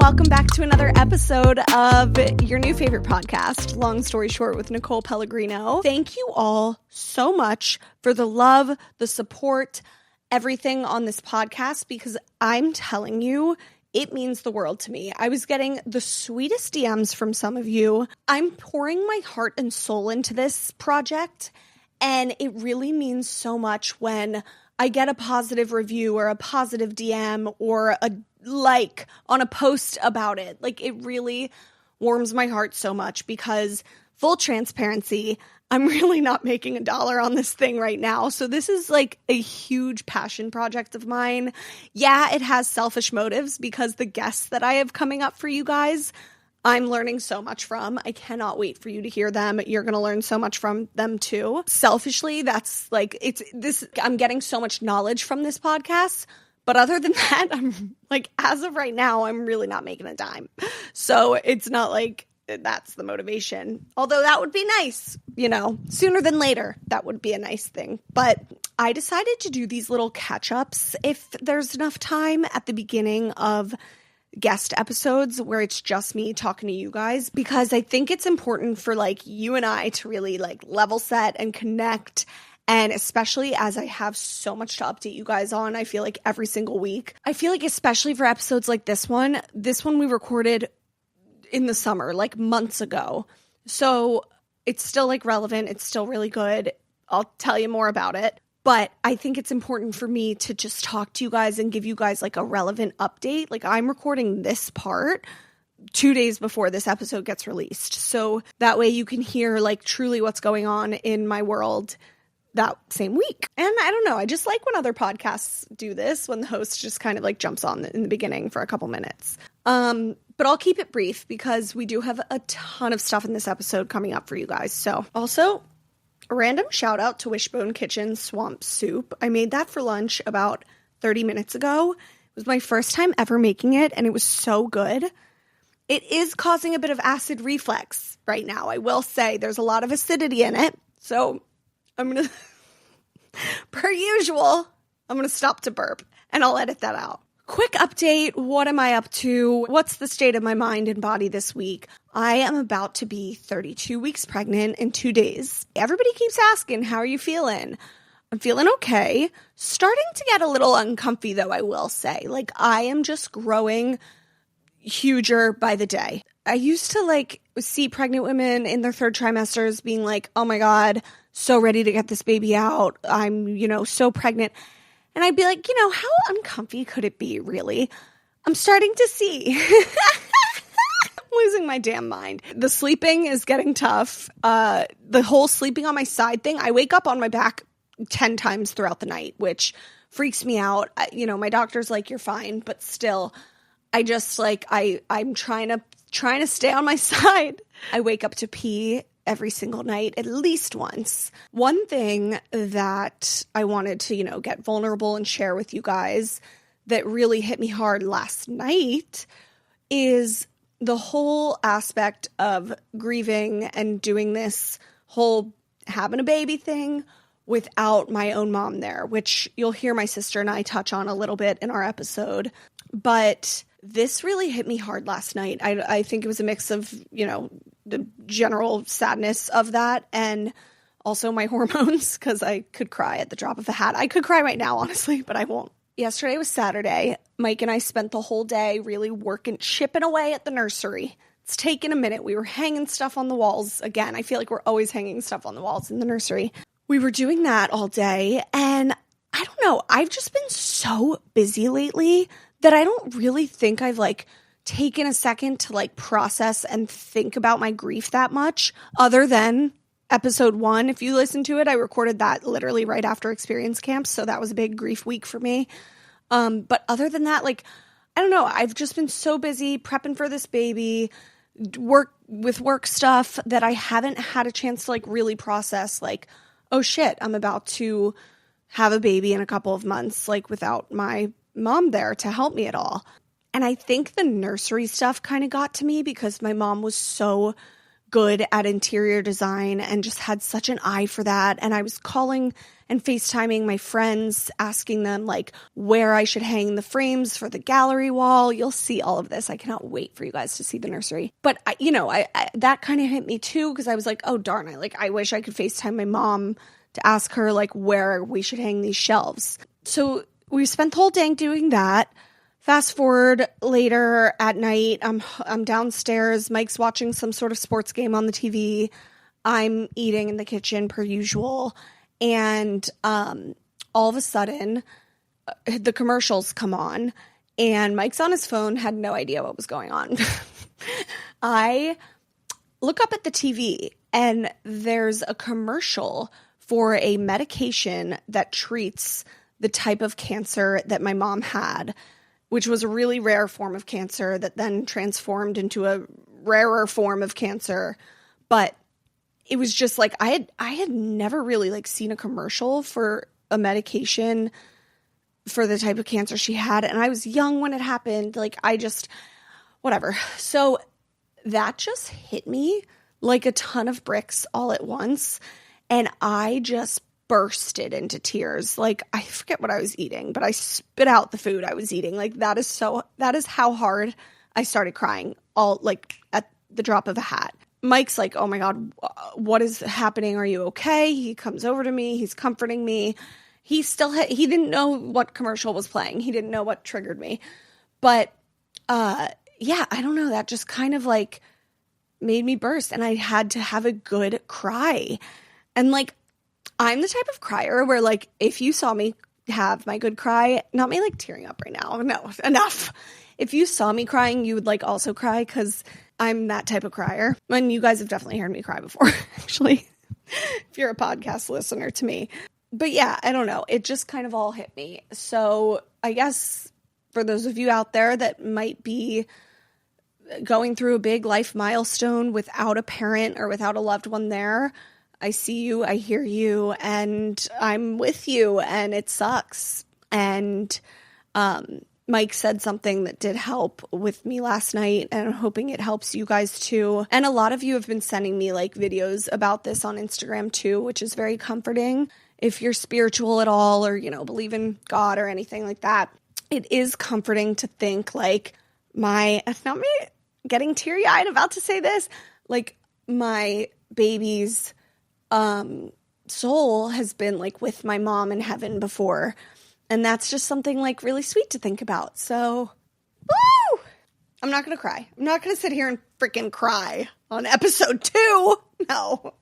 welcome back to another episode of your new favorite podcast, Long Story Short with Nicole Pellegrino. Thank you all so much for the love, the support, everything on this podcast, because I'm telling you, it means the world to me. I was getting the sweetest DMs from some of you. I'm pouring my heart and soul into this project, and it really means so much when I get a positive review or a positive DM or a like on a post about it. Like, it really warms my heart so much because, full transparency, I'm really not making $1 on this thing right now. So this is like a huge passion project of mine. Yeah, it has selfish motives because the guests that I have coming up for you guys, I'm learning so much from. I cannot wait for you to hear them. You're going to learn so much from them too. Selfishly, that's like, I'm getting so much knowledge from this podcast. But other than that, I'm like, as of right now, I'm really not making a dime. So it's not like that's the motivation. Although that would be nice, sooner than later. That would be a nice thing. But I decided to do these little catch-ups if there's enough time at the beginning of guest episodes where it's just me talking to you guys, because I think it's important for like you and I to really like level set and connect. And especially as I have so much to update you guys on, I feel like every single week. I feel like especially for episodes like this one we recorded in the summer, like months ago. So it's still like relevant. It's still really good. I'll tell you more about it. But I think it's important for me to just talk to you guys and give you guys like a relevant update. Like, I'm recording this part 2 days before this episode gets released. So that way you can hear like truly what's going on in my world that same week. And I don't know, I just like when other podcasts do this, when the host just kind of like jumps on in the beginning for a couple minutes. But I'll keep it brief because we do have a ton of stuff in this episode coming up for you guys. So also, a random shout out to Wishbone Kitchen Swamp Soup. I made that for lunch about 30 minutes ago. It was my first time ever making it, and it was so good. It is causing a bit of acid reflux right now. I will say there's a lot of acidity in it. So I'm going to, per usual, I'm going to stop to burp, and I'll edit that out. Quick update. What am I up to? What's the state of my mind and body this week? I am about to be 32 weeks pregnant in 2 days. Everybody keeps asking, how are you feeling? I'm feeling okay. Starting to get a little uncomfy, though, I will say. Like, I am just growing huger by the day. I used to like see pregnant women in their third trimesters being like, oh my God, so ready to get this baby out. I'm, so pregnant. And I'd be like, how uncomfy could it be, really? I'm starting to see. I'm losing my damn mind. The sleeping is getting tough. The whole sleeping on my side thing, I wake up on my back 10 times throughout the night, which freaks me out. My doctor's like, you're fine, but still, I just like, I'm trying to stay on my side. I wake up to pee every single night, at least once. One thing that I wanted to, get vulnerable and share with you guys that really hit me hard last night is the whole aspect of grieving and doing this whole having a baby thing without my own mom there, which you'll hear my sister and I touch on a little bit in our episode. But this really hit me hard last night. I think it was a mix of, the general sadness of that and also my hormones, because I could cry at the drop of a hat. I could cry right now, honestly, but I won't. Yesterday was Saturday. Mike and I spent the whole day really chipping away at the nursery. It's taken a minute. We were hanging stuff on the walls. Again, I feel like we're always hanging stuff on the walls in the nursery. We were doing that all day, and I don't know. I've just been so busy lately that I don't really think I've taken a second to process and think about my grief that much, other than episode 1. If you listen to it, I recorded that literally right after experience camp. So that was a big grief week for me. But other than that, I don't know. I've just been so busy prepping for this baby, work stuff, that I haven't had a chance to really process oh shit, I'm about to have a baby in a couple of months, without my mom there to help me at all. And I think the nursery stuff kind of got to me because my mom was so good at interior design and just had such an eye for that. And I was calling and FaceTiming my friends, asking them like where I should hang the frames for the gallery wall. You'll see all of this. I cannot wait for you guys to see the nursery. But I that kind of hit me too, because I was like, oh darn, I wish I could FaceTime my mom to ask her like where we should hang these shelves. So we spent the whole day doing that. Fast forward later at night, I'm downstairs. Mike's watching some sort of sports game on the TV. I'm eating in the kitchen per usual. And all of a sudden, the commercials come on. And Mike's on his phone, had no idea what was going on. I look up at the TV, and there's a commercial for a medication that treats the type of cancer that my mom had, which was a really rare form of cancer that then transformed into a rarer form of cancer. But it was just like, I had never really like seen a commercial for a medication for the type of cancer she had. And I was young when it happened. Like whatever. So that just hit me like a ton of bricks all at once. And I just bursted into tears. Like, I forget what I was eating, but I spit out the food I was eating. Like, that is how hard I started crying, all like at the drop of a hat. Mike's like, oh my God, what is happening? Are you okay? He comes over to me. He's comforting me. He didn't know what commercial was playing. He didn't know what triggered me. But, yeah, I don't know. That just kind of like made me burst, and I had to have a good cry. And like, I'm the type of crier where like, if you saw me have my good cry, not me like tearing up right now. No, enough. If you saw me crying, you would like also cry, because I'm that type of crier. And you guys have definitely heard me cry before, actually, if you're a podcast listener to me. But yeah, I don't know. It just kind of all hit me. So I guess for those of you out there that might be going through a big life milestone without a parent or without a loved one there, I see you, I hear you, and I'm with you, and it sucks. And Mike said something that did help with me last night, and I'm hoping it helps you guys too. And a lot of you have been sending me like videos about this on Instagram too, which is very comforting. If you're spiritual at all, or, believe in God or anything like that, it is comforting to think like not me getting teary-eyed about to say this, like my baby's soul has been like with my mom in heaven before. And that's just something like really sweet to think about. So, woo! I'm not going to cry. I'm not going to sit here and freaking cry on episode 2. No,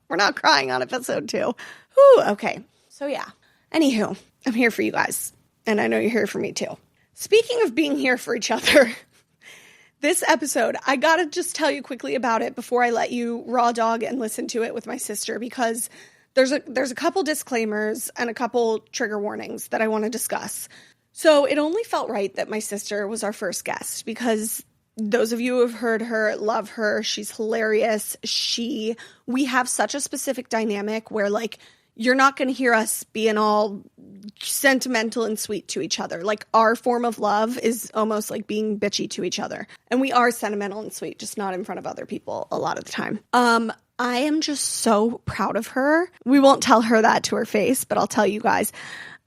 we're not crying on episode 2. Whew, okay. So yeah. Anywho, I'm here for you guys. And I know you're here for me too. Speaking of being here for each other, this episode, I gotta just tell you quickly about it before I let you raw dog and listen to it with my sister, because there's a couple disclaimers and a couple trigger warnings that I want to discuss. So it only felt right that my sister was our first guest, because those of you who have heard her love her. She's hilarious. We have such a specific dynamic where like you're not going to hear us being all sentimental and sweet to each other. Like, our form of love is almost like being bitchy to each other. And we are sentimental and sweet, just not in front of other people a lot of the time. I am just so proud of her. We won't tell her that to her face, but I'll tell you guys,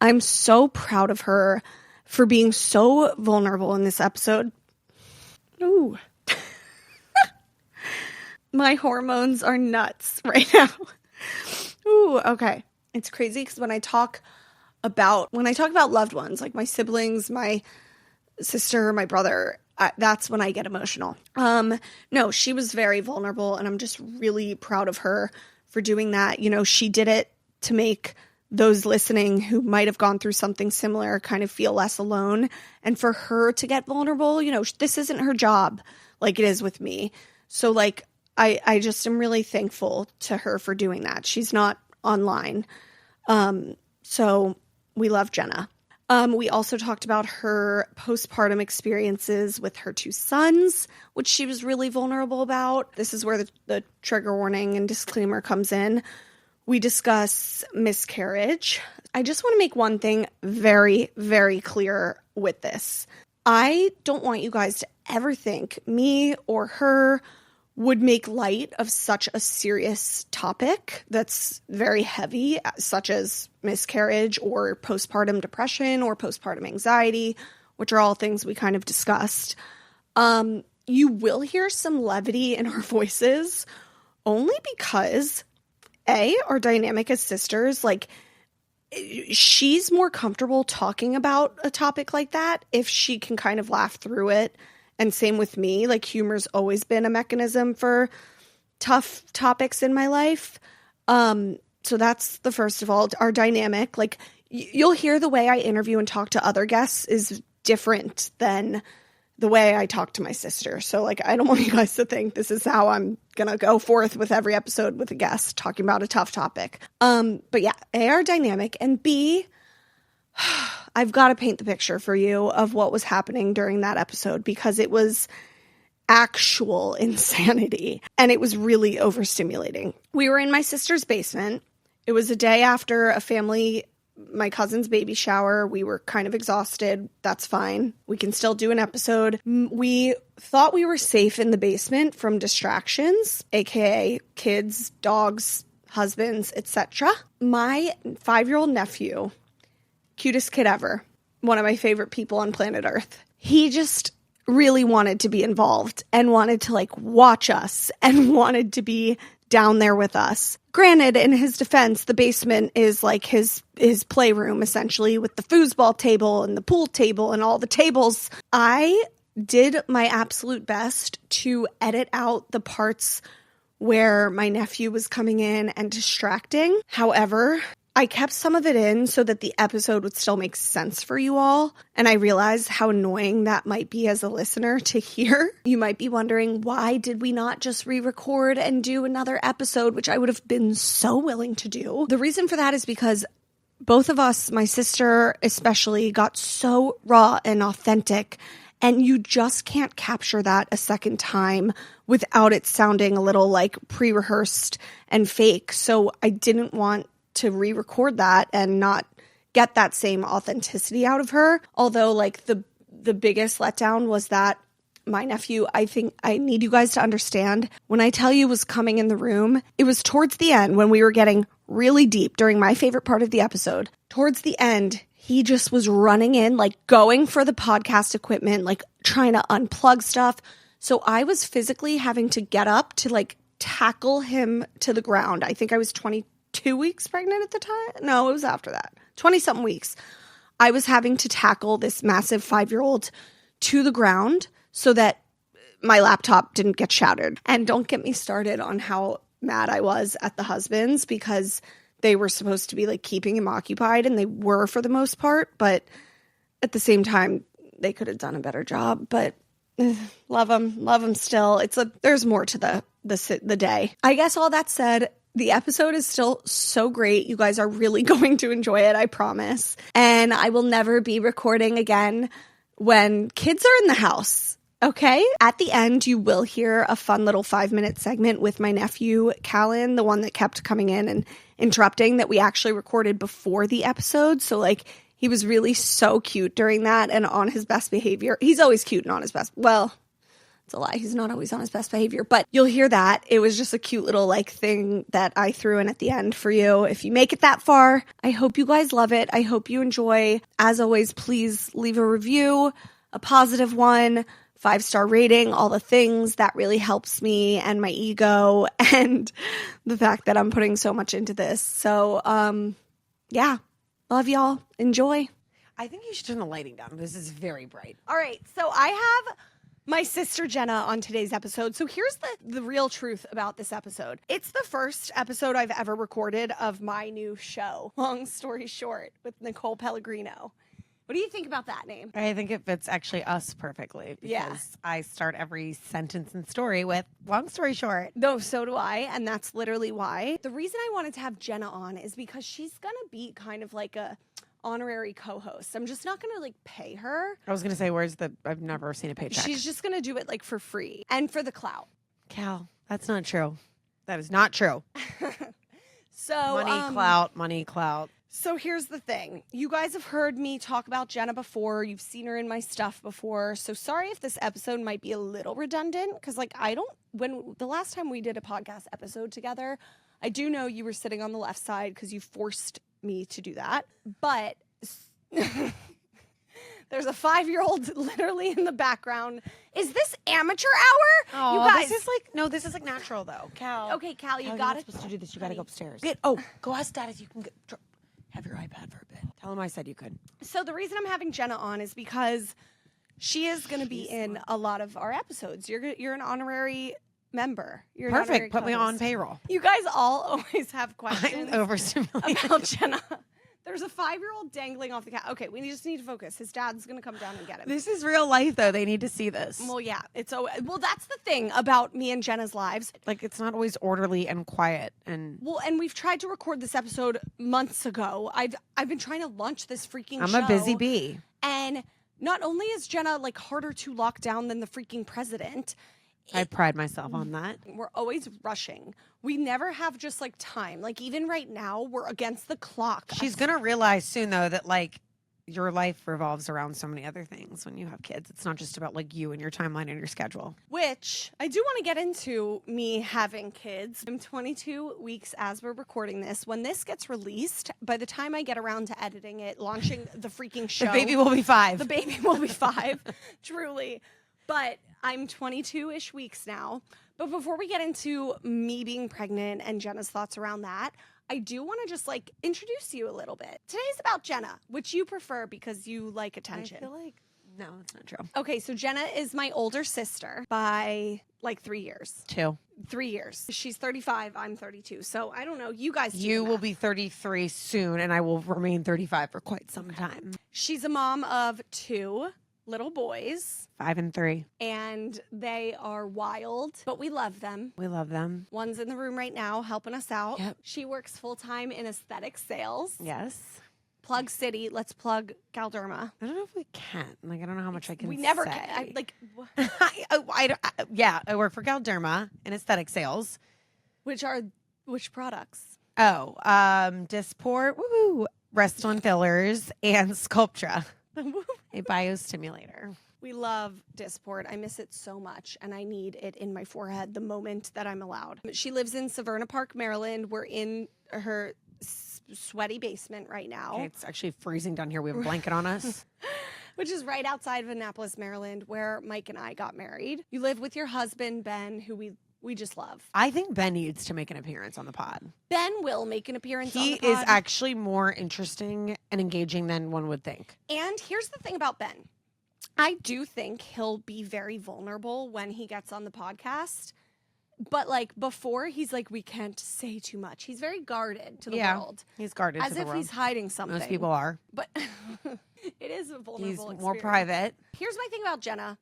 I'm so proud of her for being so vulnerable in this episode. Ooh. My hormones are nuts right now. Ooh, okay. It's crazy because when I talk about loved ones, like my siblings, my sister, my brother, that's when I get emotional. No, she was very vulnerable, and I'm just really proud of her for doing that. She did it to make those listening who might have gone through something similar kind of feel less alone. And for her to get vulnerable, this isn't her job like it is with me. So like, I just am really thankful to her for doing that. She's not online. So we love Jenna. We also talked about her postpartum experiences with her 2 sons, which she was really vulnerable about. This is where the trigger warning and disclaimer comes in. We discuss miscarriage. I just want to make one thing very, very clear with this. I don't want you guys to ever think me or her would make light of such a serious topic that's very heavy, such as miscarriage or postpartum depression or postpartum anxiety, which are all things we kind of discussed. You will hear some levity in our voices only because, our dynamic as sisters, like, she's more comfortable talking about a topic like that if she can kind of laugh through it. And same with me. Like, humor's always been a mechanism for tough topics in my life. So that's the first of all, our dynamic. Like, you'll hear the way I interview and talk to other guests is different than the way I talk to my sister. So, like, I don't want you guys to think this is how I'm going to go forth with every episode with a guest talking about a tough topic. But yeah, A, our dynamic, and B, I've got to paint the picture for you of what was happening during that episode because it was actual insanity and it was really overstimulating. We were in my sister's basement. It was a day after my cousin's baby shower. We were kind of exhausted. That's fine. We can still do an episode. We thought we were safe in the basement from distractions, aka kids, dogs, husbands, etc. My 5-year-old nephew, cutest kid ever, one of my favorite people on planet Earth, he just really wanted to be involved and wanted to, like, watch us and wanted to be down there with us. Granted, in his defense, the basement is like his playroom, essentially, with the foosball table and the pool table and all the tables. I did my absolute best to edit out the parts where my nephew was coming in and distracting. However, I kept some of it in so that the episode would still make sense for you all. And I realized how annoying that might be as a listener to hear. You might be wondering, why did we not just re-record and do another episode, which I would have been so willing to do? The reason for that is because both of us, my sister especially, got so raw and authentic. And you just can't capture that a second time without it sounding a little like pre-rehearsed and fake. So I didn't want to re-record that and not get that same authenticity out of her. Although, like, the biggest letdown was that my nephew, I think I need you guys to understand, when I tell you was coming in the room, it was towards the end when we were getting really deep during my favorite part of the episode. Towards the end, he just was running in, like, going for the podcast equipment, like, trying to unplug stuff. So I was physically having to get up to, like, tackle him to the ground. I think I was 22 weeks pregnant at the time. No, it was after that. 20-something weeks. I was having to tackle this massive 5-year-old to the ground so that my laptop didn't get shattered. And don't get me started on how mad I was at the husbands because they were supposed to be, like, keeping him occupied, and they were for the most part. But at the same time, they could have done a better job. But love them still. There's more to the day. I guess all that said, the episode is still so great. You guys are really going to enjoy it, I promise. And I will never be recording again when kids are in the house, okay? At the end, you will hear a fun little 5-minute segment with my nephew, Callen, the one that kept coming in and interrupting, that we actually recorded before the episode. So, like, he was really so cute during that and on his best behavior. He's always cute and on his best. Well, it's a lie. He's not always on his best behavior, but you'll hear that. It was just a cute little, like, thing that I threw in at the end for you. If you make it that far, I hope you guys love it. I hope you enjoy. As always, please leave a review, a positive one, 5-star rating, all the things. That really helps me and my ego and the fact that I'm putting so much into this. So, yeah, love y'all. Enjoy. I think you should turn the lighting down. This is very bright. All right, so I have my sister Jenna on today's episode. So here's the real truth about this episode. It's the first episode I've ever recorded of my new show, Long Story Short, with Nicole Pellegrino. What do you think about that name? I think it fits actually us perfectly because I start every sentence and story with long story short. No, so do I, and that's literally why. The reason I wanted to have Jenna on is because she's going to be kind of like a honorary co-host. I'm just not going to, like, pay her. I was going to say, I've never seen a paycheck. She's just going to do it, like, for free and for the clout. Cal, that's not true. That is not true. So money, clout. So here's the thing. You guys have heard me talk about Jenna before. You've seen her in my stuff before. So sorry if this episode might be a little redundant because, like, when the last time we did a podcast episode together, I do know you were sitting on the left side because you forced me to do that. But there's a 5-year-old literally in the background. Is this amateur hour? Oh, you guys. This is like natural though. Cal. Okay, Cal, you Cal, got you're it. not supposed to do this. You got to go upstairs. Go ask Dad if you can have your iPad for a bit. Tell him I said you could. So the reason I'm having Jenna on is because she is going to be in a lot of our episodes. You're an honorary member. You're perfect. Put me on payroll. You guys all always have questions I'm overstimulated about Jenna. There's a 5-year-old dangling off the couch. Okay, we just need to focus. His dad's going to come down and get him. This is real life, though. They need to see this. Well, yeah. Well, that's the thing about me and Jenna's lives. Like, it's not always orderly and quiet. And we've tried to record this episode months ago. I've been trying to launch this freaking show. I'm a busy bee. And not only is Jenna, like, harder to lock down than the freaking president, I pride myself on that. We're always rushing. We never have just like time. Like even right now, we're against the clock. She's going to realize soon though that like your life revolves around so many other things when you have kids. It's not just about like you and your timeline and your schedule. Which I do want to get into me having kids. I'm 22 weeks as we're recording this. When this gets released, by the time I get around to editing it, launching the freaking show. The baby will be 5. The baby will be 5. Truly. But I'm 22-ish weeks now. But before we get into me being pregnant and Jenna's thoughts around that, I do want to just like introduce you a little bit. Today's about Jenna, which you prefer because you like attention. I feel like, no, that's not true. Okay, so Jenna is my older sister by like 3 years. 2. 3 years. She's 35, I'm 32. So I don't know. You guys do You the will math. be 33 soon, and I will remain 35 for quite some time. She's a mom of 2 little boys. 5 and 3. And they are wild, but we love them. We love them. One's in the room right now helping us out. Yep. She works full-time in aesthetic sales. Yes. Plug City. Let's plug Galderma. I don't know if we can. Like, I don't know how much I can We never say. can. I work for Galderma in aesthetic sales. Which products? Oh, Dysport, woo, Restylane fillers, and Sculptra, a biostimulator. We love Dysport. I miss it so much, and I need it in my forehead the moment that I'm allowed. She lives in Severna Park, Maryland. We're in her sweaty basement right now. Okay, it's actually freezing down here. We have a blanket on us. Which is right outside of Annapolis, Maryland, where Mike and I got married. You live with your husband, Ben, who we just love. I think Ben needs to make an appearance on the pod. Ben will make an appearance on the pod. He is actually more interesting and engaging than one would think. And here's the thing about Ben. I do think he'll be very vulnerable when he gets on the podcast. But like before, he's like, we can't say too much. He's very guarded to the world. He's guarded as to the if world. he's hiding something. Most people are. But it is a vulnerable He's experience. more private. Here's my thing about Jenna.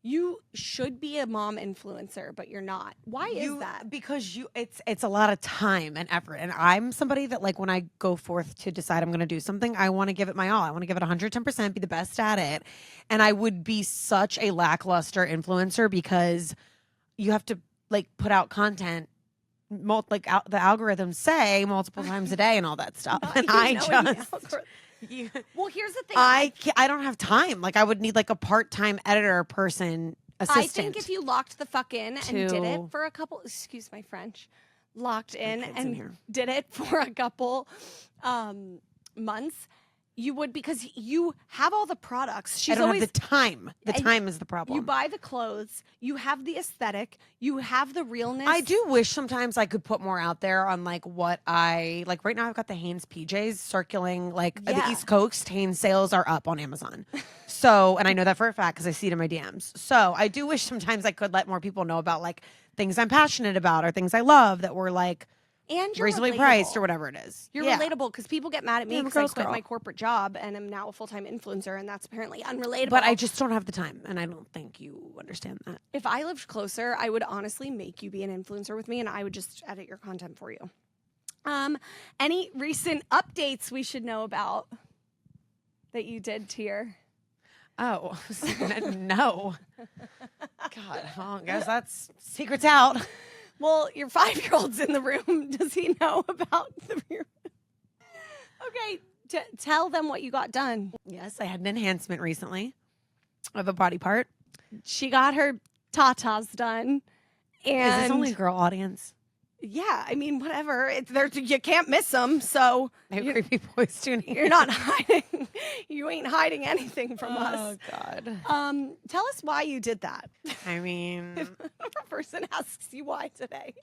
You should be a mom influencer, but you're not. Why is that? Because it's a lot of time and effort. And I'm somebody that like when I go forth to decide I'm going to do something, I want to give it my all. I want to give it 110%, be the best at it. And I would be such a lackluster influencer because you have to like put out content the algorithms say multiple times a day and all that stuff. And well, here's the thing. I don't have time. Like I would need like a part-time editor person assistant. I think if you locked the fuck in and did it for a couple, excuse my French, locked in and did it for a couple months, you would, because you have all the products. I don't have the time. The time is the problem. You buy the clothes. You have the aesthetic. You have the realness. I do wish sometimes I could put more out there on like what I like. Right now, I've got the Hanes PJs circling. Like the East Coast Hanes sales are up on Amazon. So, and I know that for a fact because I see it in my DMs. So I do wish sometimes I could let more people know about like things I'm passionate about or things I love that were like. And you're reasonably relatable. Priced or whatever it is. You're relatable because people get mad at me because I quit girl. my corporate job and am now a full-time influencer, and that's apparently unrelatable. But I just don't have the time, and I don't think you understand that. If I lived closer, I would honestly make you be an influencer with me, and I would just edit your content for you. Any recent updates we should know about that you did to your... Oh, no. God, well, I guess that's secret's out. Well, your 5-year-old's in the room. Does he know about the room? Okay, tell them what you got done. Yes, I had an enhancement recently of a body part. She got her tatas done. And Is this only a girl audience? yeah, I mean, whatever. You can't miss them, so I have creepy boys tuning in. you're not hiding. You ain't hiding anything from us. Oh, God. Tell us why you did that. I mean, If a person asks you why today.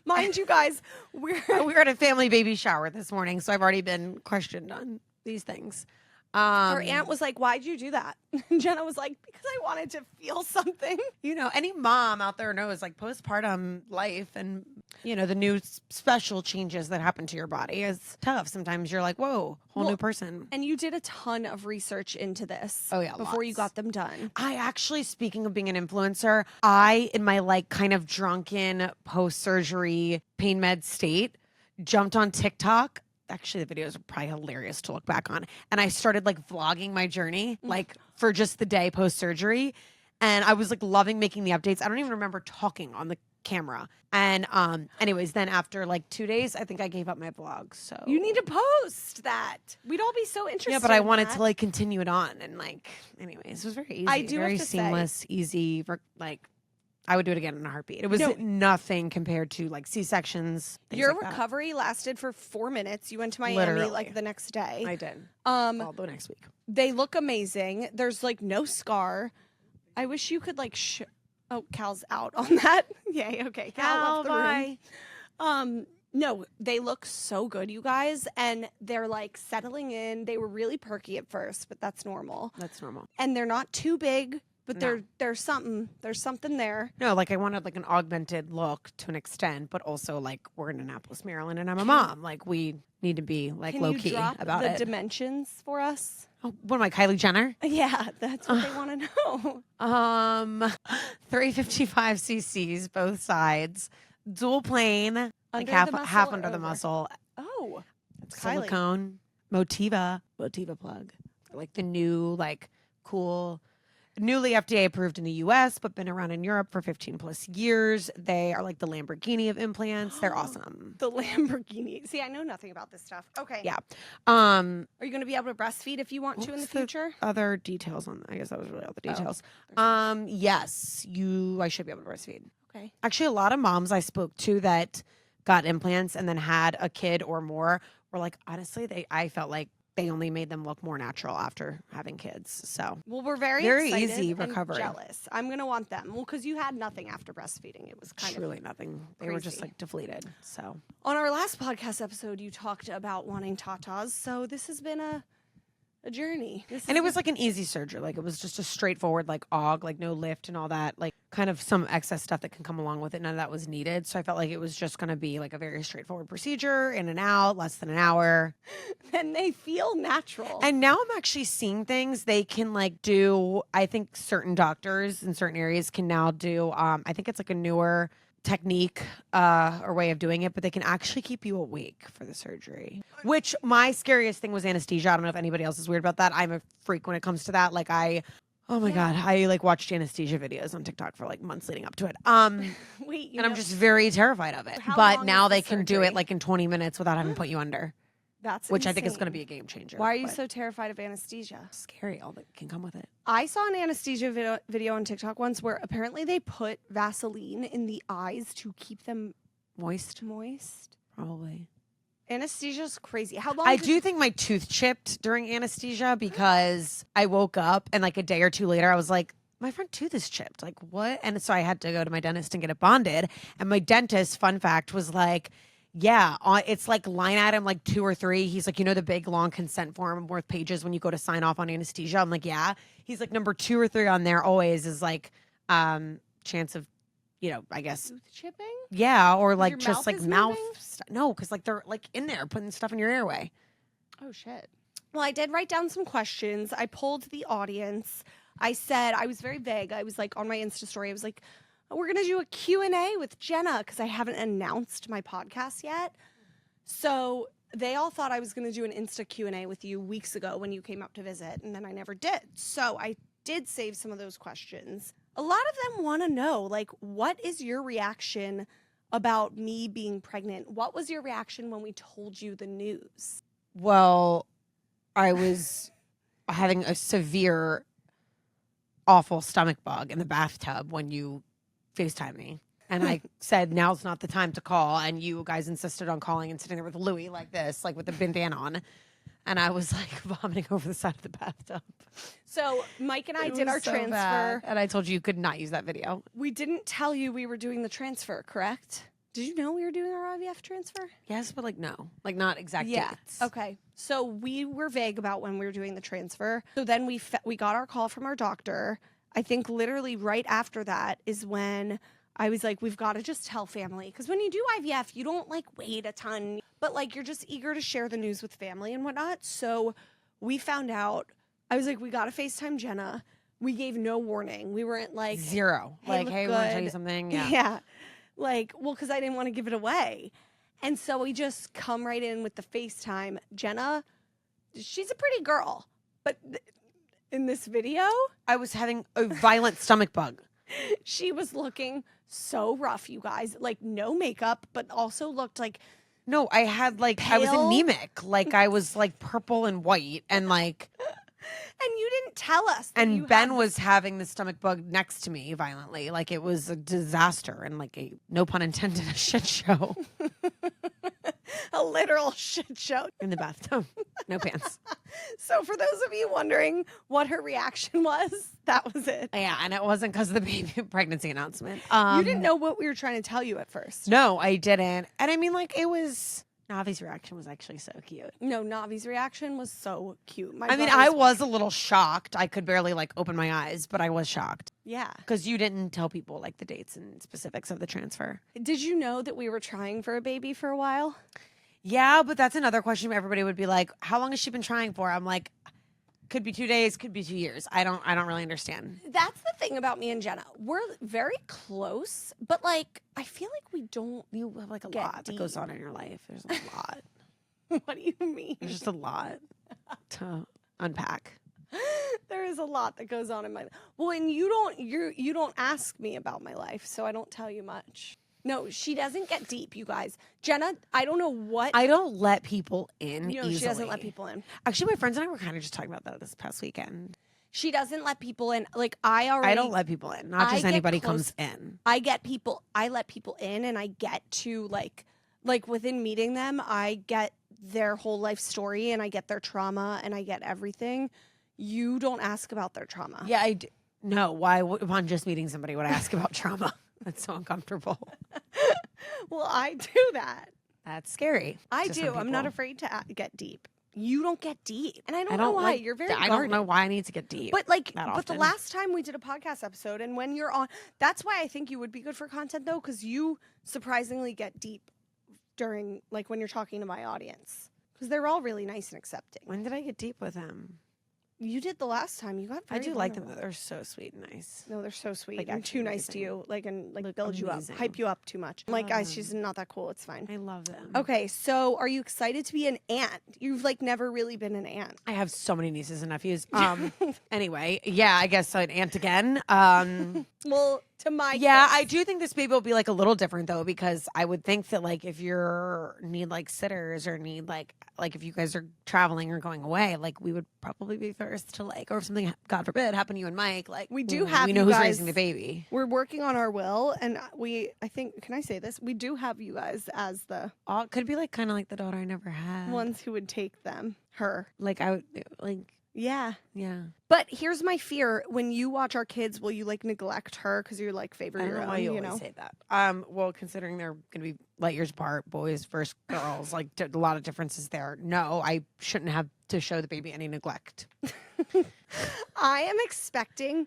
Mind you guys, we were at a family baby shower this morning, so I've already been questioned on these things. Our aunt was like, why'd you do that? And Jenna was like, because I wanted to feel something. You know, any mom out there knows like postpartum life and, you know, the new special changes that happen to your body is tough. Sometimes you're like, whoa, whole new person. And you did a ton of research into this. Oh, yeah, before you lots. got them done. I actually, speaking of being an influencer, I, in my like kind of drunken post-surgery pain med state, jumped on TikTok. Actually, the videos are probably hilarious to look back on. And I started like vlogging my journey, like for just the day post-surgery. And I was like loving making the updates. I don't even remember talking on the camera. And anyways, then after like 2 days, I think I gave up my vlog. So You need to post that. We'd all be so interested. yeah, but I in wanted that. to like continue it on. And like, anyways, it was very easy. I do have very to say- seamless, easy. Like, I would do it again in a heartbeat. It was No. nothing compared to like C-sections. things Your like that. recovery lasted for 4 minutes. You went to Miami Literally. like the next day. I did. Um, The next week. They look amazing. There's like no scar. I wish you could like oh, Cal's out on that. Yay, okay. Cal left the room. No, they look so good, you guys, and they're like settling in. They were really perky at first, but that's normal. That's normal. And they're not too big, but No. there's something there. No, like I wanted like an augmented look to an extent, but also like we're in Annapolis, Maryland, and I'm a mom. Like we need to be like Can low you key drop about the it. dimensions for us? Oh, what am I, Kylie Jenner? Yeah, that's what they want to know. 355 cc's, both sides, dual plane, like Under half the muscle half or under the over? muscle, Oh, that's Kylie. silicone, Motiva plug, like the new like cool. Newly FDA approved in the US, but been around in Europe for 15 plus years. They are like the Lamborghini of implants. They're awesome. The Lamborghini. See, I know nothing about this stuff. Okay. Yeah. Are you going to be able to breastfeed if you want to in the What's the future? Other details on, I guess that was really all the Oh. details. Yes, I should be able to breastfeed. Okay. Actually, a lot of moms I spoke to that got implants and then had a kid or more were like, honestly, I felt like they only made them look more natural after having kids. So Well, we're very excited easy and recovery. jealous. I'm going to want them. Well, because you had nothing after breastfeeding. It was kind truly nothing. They were just crazy. like deflated. So On our last podcast episode, you talked about wanting tatas. So this has been a journey. and it was like an easy surgery. Like it was just a straightforward like aug, like no lift and all that. Like kind of some excess stuff that can come along with it. None of that was needed. So I felt like it was just going to be like a very straightforward procedure, in and out, less than an hour. and they feel natural. And now I'm actually seeing things they can like do. I think certain doctors in certain areas can now do. I think it's like a newer technique or way of doing it, but they can actually keep you awake for the surgery. Which my scariest thing was anesthesia. I don't know if anybody else is weird about that. I'm a freak when it comes to that. Like oh my God, I like watched anesthesia videos on TikTok for like months leading up to it. Wait, And I'm just very terrified of it. How But long now is the they can do surgery? it like in 20 minutes without having to put you under, that's which I think is going to insane. be a game changer. Why are you but so terrified of anesthesia? scary? All that can come with it. I saw an anesthesia video on TikTok once where apparently they put Vaseline in the eyes to keep them Moist, moist. probably. Anesthesia's crazy. How long? I did do you- think my tooth chipped during anesthesia because I woke up and like a day or two later, I was like, my front tooth is chipped. Like, what? And so I had to go to my dentist and get it bonded. And my dentist, fun fact, was like, yeah, it's like line item like 2 or 3. He's like, you know, the big long consent form worth pages when you go to sign off on anesthesia. I'm like, yeah. He's like, number 2 or 3 on there always is like chance of, you know, I guess, tooth chipping? yeah, or like your just mouth like is mouth. moving? No, because like they're like in there putting stuff in your airway. Oh shit. Well, I did write down some questions. I polled the audience. I said I was very vague. I was like on my Insta story. I was like, oh, we're gonna do a Q&A with Jenna because I haven't announced my podcast yet. So they all thought I was gonna do an Insta Q&A with you weeks ago when you came up to visit, and then I never did. So I did save some of those questions. A lot of them want to know, like, what is your reaction about me being pregnant? What was your reaction when we told you the news? Well, I was having a severe, awful stomach bug in the bathtub when you FaceTime me. And I said, now's not the time to call. And you guys insisted on calling and sitting there with Louis like this, like with the bandana on. And I was like vomiting over the side of the bathtub. So Mike and I did our transfer. Bad. And I told you could not use that video. We didn't tell you we were doing the transfer, correct? Did you know we were doing our IVF transfer? Yes, but like no. Like not exact dates. Okay. So we were vague about when we were doing the transfer. So then we got our call from our doctor. I think literally right after that is when I was like, we've got to just tell family. Because when you do IVF, you don't like wait a ton, but like you're just eager to share the news with family and whatnot. So we found out, I was like, we got to FaceTime Jenna. We gave no warning. We weren't like zero. Hey, like, hey, I want to tell you something. Yeah. Yeah. Like, well, because I didn't want to give it away. And so we just come right in with the FaceTime. Jenna, she's a pretty girl. But in this video, I was having a violent stomach bug. She was looking so rough, you guys. Like, no makeup, but also looked like... No, I had like, pale. I was anemic. Like, I was like purple and white and like... And you didn't tell us. And Ben was having the stomach bug next to me violently. Like, it was a disaster and like a, no pun intended, a shit show. A literal shit show. In the bathtub. No pants. So for those of you wondering what her reaction was, that was it. Yeah, and it wasn't because of the baby pregnancy announcement. You didn't know what we were trying to tell you at first. No, I didn't. And I mean, like, it was... Navi's reaction was actually so cute. No, Navi's reaction was so cute. I was a little shocked. I could barely like open my eyes, but I was shocked. Yeah. Because you didn't tell people like the dates and specifics of the transfer. Did you know that we were trying for a baby for a while? Yeah, but that's another question. Everybody would be like, how long has she been trying for? I'm like, could be 2 days, could be 2 years. I don't really understand. That's the thing about me and Jenna. We're very close, but like I feel like we don't. You have like a lot that goes on in your life. There's a lot. What do you mean? There's just a lot to unpack. There is a lot that goes on in my life. Well, and you don't ask me about my life, so I don't tell you much. No, she doesn't get deep, you guys. Jenna, I don't know what. I don't let people in easily. She doesn't let people in. Actually, my friends and I were kind of just talking about that this past weekend. She doesn't let people in. Like, I don't let people in. Not just anybody comes in. I let people in, and I get to, like within meeting them, I get their whole life story, and I get their trauma, and I get everything. You don't ask about their trauma. Yeah, I do. No, why upon just meeting somebody would I ask about trauma? That's so uncomfortable. Well, I do that. That's scary. I do. I'm not afraid to get deep. You don't get deep, and I don't know why. Like, you're very. I don't know why I need to get deep. But the last time we did a podcast episode, and when you're on, that's why I think you would be good for content though, because you surprisingly get deep during when you're talking to my audience, because they're all really nice and accepting. When did I get deep with them? You did the last time. You got. I do like them. They're so sweet and nice. No, they're so sweet. I'm too nice to you. And build amazing. You up, hype you up too much. Guys, she's not that cool. It's fine. I love them. Okay, so are you excited to be an aunt? You've never really been an aunt. I have so many nieces and nephews. Anyway, yeah, I guess an aunt again. Well, to my I do think this baby will be a little different though, because I would think that if you need sitters or need if you guys are traveling or going away, we would probably be first to or if something, God forbid, happened to you and Mike, we do have we know you who's guys, raising the baby. We're working on our will, and I think, can I say this? We do have you guys as the could be kind of like the daughter I never had. Ones who would take them. Her. I would Yeah. Yeah. But here's my fear. When you watch our kids, will you neglect her because you're favor your own? Why you always say that. Well, considering they're going to be light years apart, boys versus girls, a lot of differences there. No, I shouldn't have to show the baby any neglect. I am expecting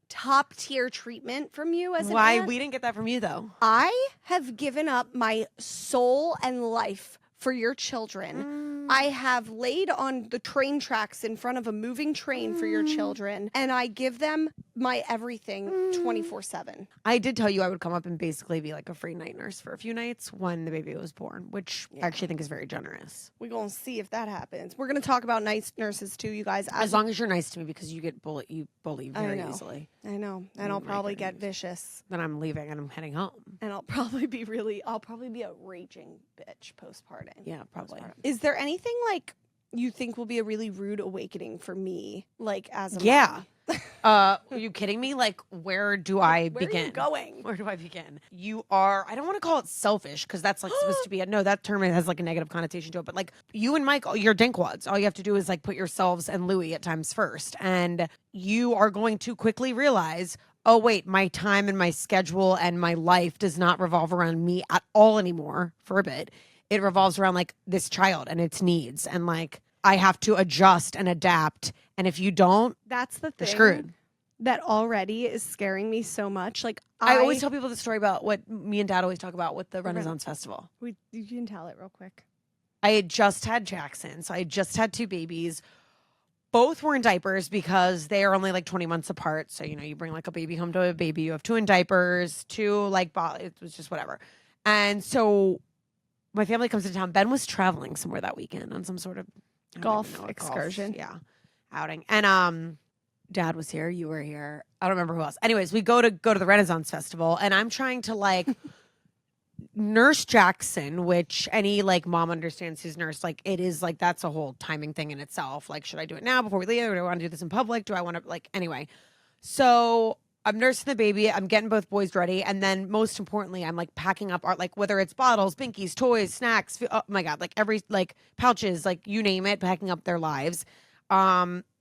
top tier treatment from you as an Why? aunt. We didn't get that from you though. I have given up my soul and life for your children. I have laid on the train tracks in front of a moving train for your children, and I give them my everything 24/7. I did tell you I would come up and basically be a free night nurse for a few nights when the baby was born, which I actually think is very generous. We're going to see if that happens. We're going to talk about night nurses too, you guys. As long as you're nice to me, because you bully very easily. I know. And I'll probably get vicious. Then I'm leaving and I'm heading home. And I'll probably be a raging bitch postpartum. Yeah, probably. Is there anything you think will be a really rude awakening for me, like as a Yeah. mom. Are you kidding me? Like, where do I Where begin? are you going? Where do I begin? You are, I don't want to call it selfish because that's like supposed to be no, that term has like a negative connotation to it. But like you and Mike, you're dinkwads. All you have to do is like put yourselves and Louis at times first. And you are going to quickly realize, oh, wait, my time and my schedule and my life does not revolve around me at all anymore for a bit. It revolves around like this child and its needs. And like, I have to adjust and adapt. And if you don't, That's the you're thing screwed. that already is scaring me so much. Like I always tell people the story about what me and Dad always talk about with the Renaissance Festival. You can tell it real quick. I had just had Jackson, so I had just had 2 babies. Both were in diapers because they are only like 20 months apart. So, you know, you bring like a baby home to a baby. You have 2 in diapers, 2 like, it was just whatever. And so my family comes to town. Ben was traveling somewhere that weekend on some sort of golf excursion. Yeah, outing. And Dad was here. You were here. I don't remember who else. Anyways, we go to the Renaissance Festival, and I'm trying to like nurse Jackson, which any like mom understands who's nursed. Like it is like that's a whole timing thing in itself. Like, should I do it now before we leave? Or do I want to do this in public? Do I want to like anyway? So I'm nursing the baby. I'm getting both boys ready, and then most importantly, I'm like packing up our like whether it's bottles, binkies, toys, snacks. Oh my god, like every like pouches, like you name it, packing up their lives.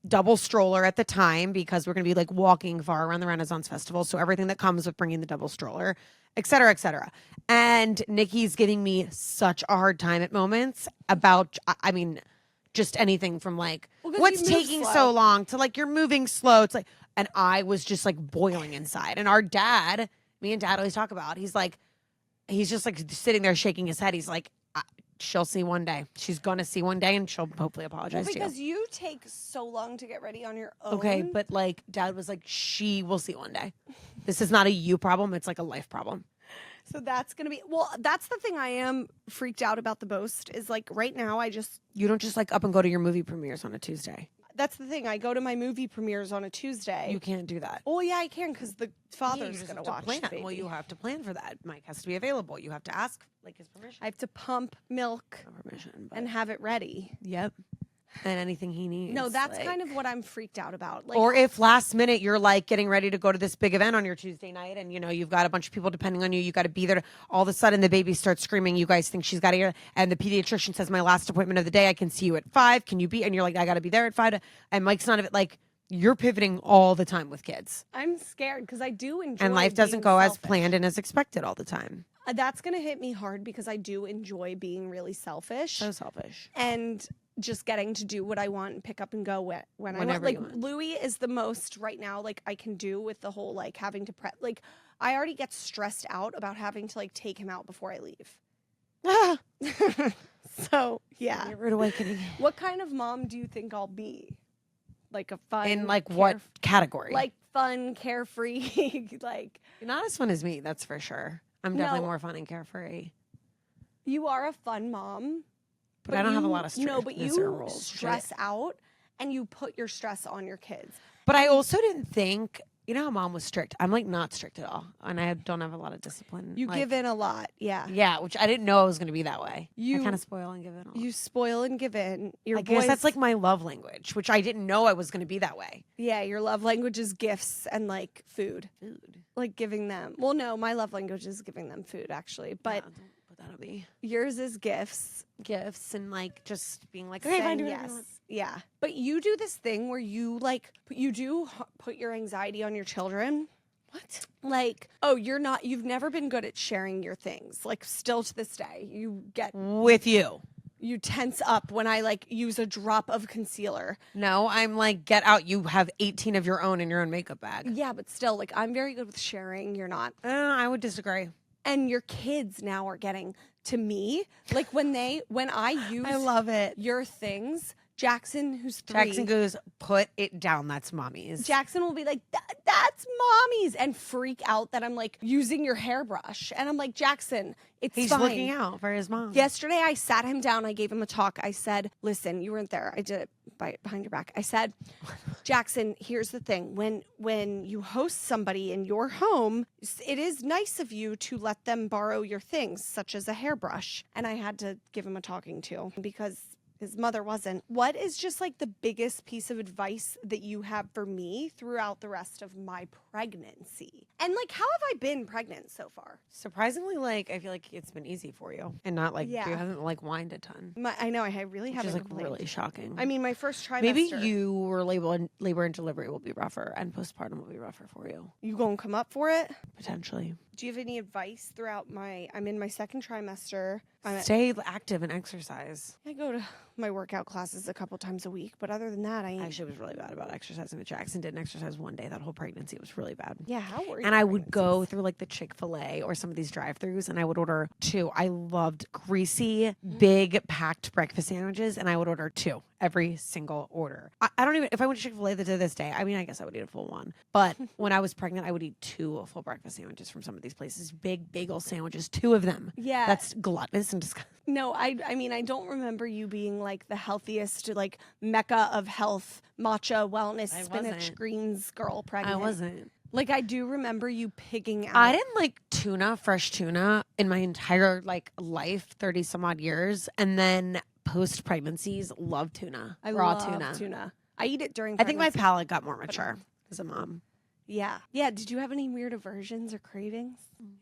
Double stroller at the time because we're going to be like walking far around the Renaissance Festival. So everything that comes with bringing the double stroller, et cetera, et cetera. And Nikki's giving me such a hard time at moments about, I mean, just anything from like, what's taking so long to like, you're moving slow. It's like, and I was just like boiling inside. And our dad, me and Dad always talk about, he's just like sitting there shaking his head. He's like, she'll see one day. She's going to see one day and she'll hopefully apologize to you. Because you take so long to get ready on your own. Okay, but like Dad was like, she will see one day. This is not a you problem. It's like a life problem. So that's going to be, well, that's the thing I am freaked out about the most is like right now you don't just like up and go to your movie premieres on a Tuesday. That's the thing. I go to my movie premieres on a Tuesday. You can't do that. Oh, yeah, I can because the father's going to watch plan. the baby. Well, you have to plan for that. Mike has to be available. You have to ask like his permission. I have to pump milk and have it ready. Yep. And anything he needs. No, that's kind of what I'm freaked out about. Like, or if last minute you're like getting ready to go to this big event on your Tuesday night and you know you've got a bunch of people depending on you, you got to be there. All of a sudden the baby starts screaming. You guys think she's got to hear, and the pediatrician says, "My last appointment of the day. I can see you at 5. Can you be?" And you're like, "I got to be there at 5." And Mike's none of it. Like you're pivoting all the time with kids. I'm scared because I do enjoy. And life doesn't go selfish. as planned and as expected all the time. That's going to hit me hard because I do enjoy being really selfish. So selfish. And just getting to do what I want and pick up and go when I want. Whenever Like you want. Louis is the most right now like I can do with the whole like having to prep. Like I already get stressed out about having to like take him out before I leave. So yeah. Rude awakening. What kind of mom do you think I'll be? Like a fun In like what category? Like fun, carefree, like you're not as fun as me, that's for sure. I'm definitely No. more fun and carefree. You are a fun mom. But I don't have a lot of stress. No, but you stress out and you put your stress on your kids. But I also didn't think, you know how mom was strict? I'm like not strict at all. And I don't have a lot of discipline. You like, give in a lot. Yeah. Yeah, which I didn't know I was going to be that way. You I kind of spoil and give in a lot. You spoil and give in. Your I guess boys, that's like my love language, which I didn't know I was going to be that way. Yeah, your love language is gifts and like food. Like giving them. Well, no, my love language is giving them food actually. But Yeah, don't put that on me. yours is gifts. Gifts and like just being like, okay, fine, do whatever you want. Yeah. But you do this thing where you like, you do put your anxiety on your children. What? Like, oh, you've never been good at sharing your things. Like, still to this day, you get. With you. You tense up when I like use a drop of concealer. No, I'm like, get out. You have 18 of your own in your own makeup bag. Yeah, but still, like, I'm very good with sharing. You're not. I would disagree. And your kids now are getting to me. Like, when I use I love it. your things, Jackson, who's 3. Jackson goes, put it down. That's mommy's. Jackson will be like, that's mommy's, and freak out that I'm like using your hairbrush. And I'm like, Jackson, He's fine. looking out for his mom. Yesterday, I sat him down. I gave him a talk. I said, listen, you weren't there. I did it behind your back. I said, Jackson, here's the thing. When you host somebody in your home, it is nice of you to let them borrow your things, such as a hairbrush. And I had to give him a talking to because his mother wasn't. What is just like the biggest piece of advice that you have for me throughout the rest of my pregnancy? And like, how have I been pregnant so far? Surprisingly, like, I feel like it's been easy for you and not like, Yeah. you haven't like whined a ton. I know, I really Which haven't is like complained. really shocking. I mean, my first trimester. Maybe you were labor and delivery will be rougher and postpartum will be rougher for you. You gonna come up for it? Potentially. Do you have any advice throughout I'm in my second trimester. Stay active and exercise. I go to my workout classes a couple times a week, but other than that, I ain't. Actually, was really bad about exercising with Jackson. Didn't exercise one day that whole pregnancy. It was really bad. Yeah, how were you? And I would go through like the Chick-fil-A or some of these drive-thrus and I would order 2. I loved greasy, big, packed breakfast sandwiches and I would order 2 every single order. I don't even, if I went to Chick-fil-A to this day, I mean, I guess I would eat a full one. But when I was pregnant, I would eat 2 full breakfast sandwiches from some of these places. Big bagel sandwiches, 2 of them. Yeah. That's gluttonous and disgusting. No, I mean, I don't remember you being like the healthiest, like mecca of health, matcha, wellness, spinach, wasn't. greens girl pregnant. I wasn't. Like, I do remember you picking out. I didn't like fresh tuna in my entire like life, 30 some odd years. And then post pregnancies, love tuna. Raw love tuna. I eat it during I think my pregnancy. palate got more mature as a mom. Yeah. Yeah. Did you have any weird aversions or cravings?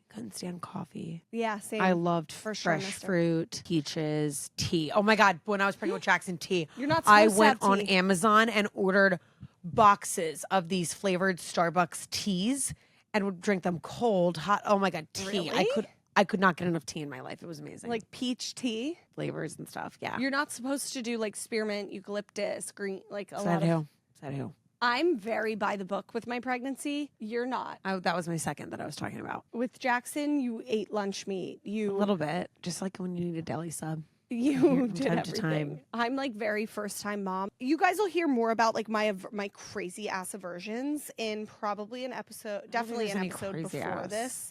Couldn't stand coffee. Yeah, same. I loved First fresh trimester. fruit, peaches, tea. Oh my God. When I was pregnant with Jackson, tea. You're not I supposed to went have on tea. Amazon and ordered boxes of these flavored Starbucks teas and would drink them cold, hot. Oh my God, tea. Really? I could not get enough tea in my life. It was amazing. Like peach tea. flavors and stuff. Yeah. You're not supposed to do like spearmint, eucalyptus, green, like a Is lot that of. who? I'm very by the book with my pregnancy. You're not. That was my second that I was talking about. With Jackson, you ate lunch meat. A You little bit, just like when you need a deli sub. you from did time to everything. time. I'm like very first time mom. You guys will hear more about like my crazy ass aversions in probably an episode, definitely an episode before this.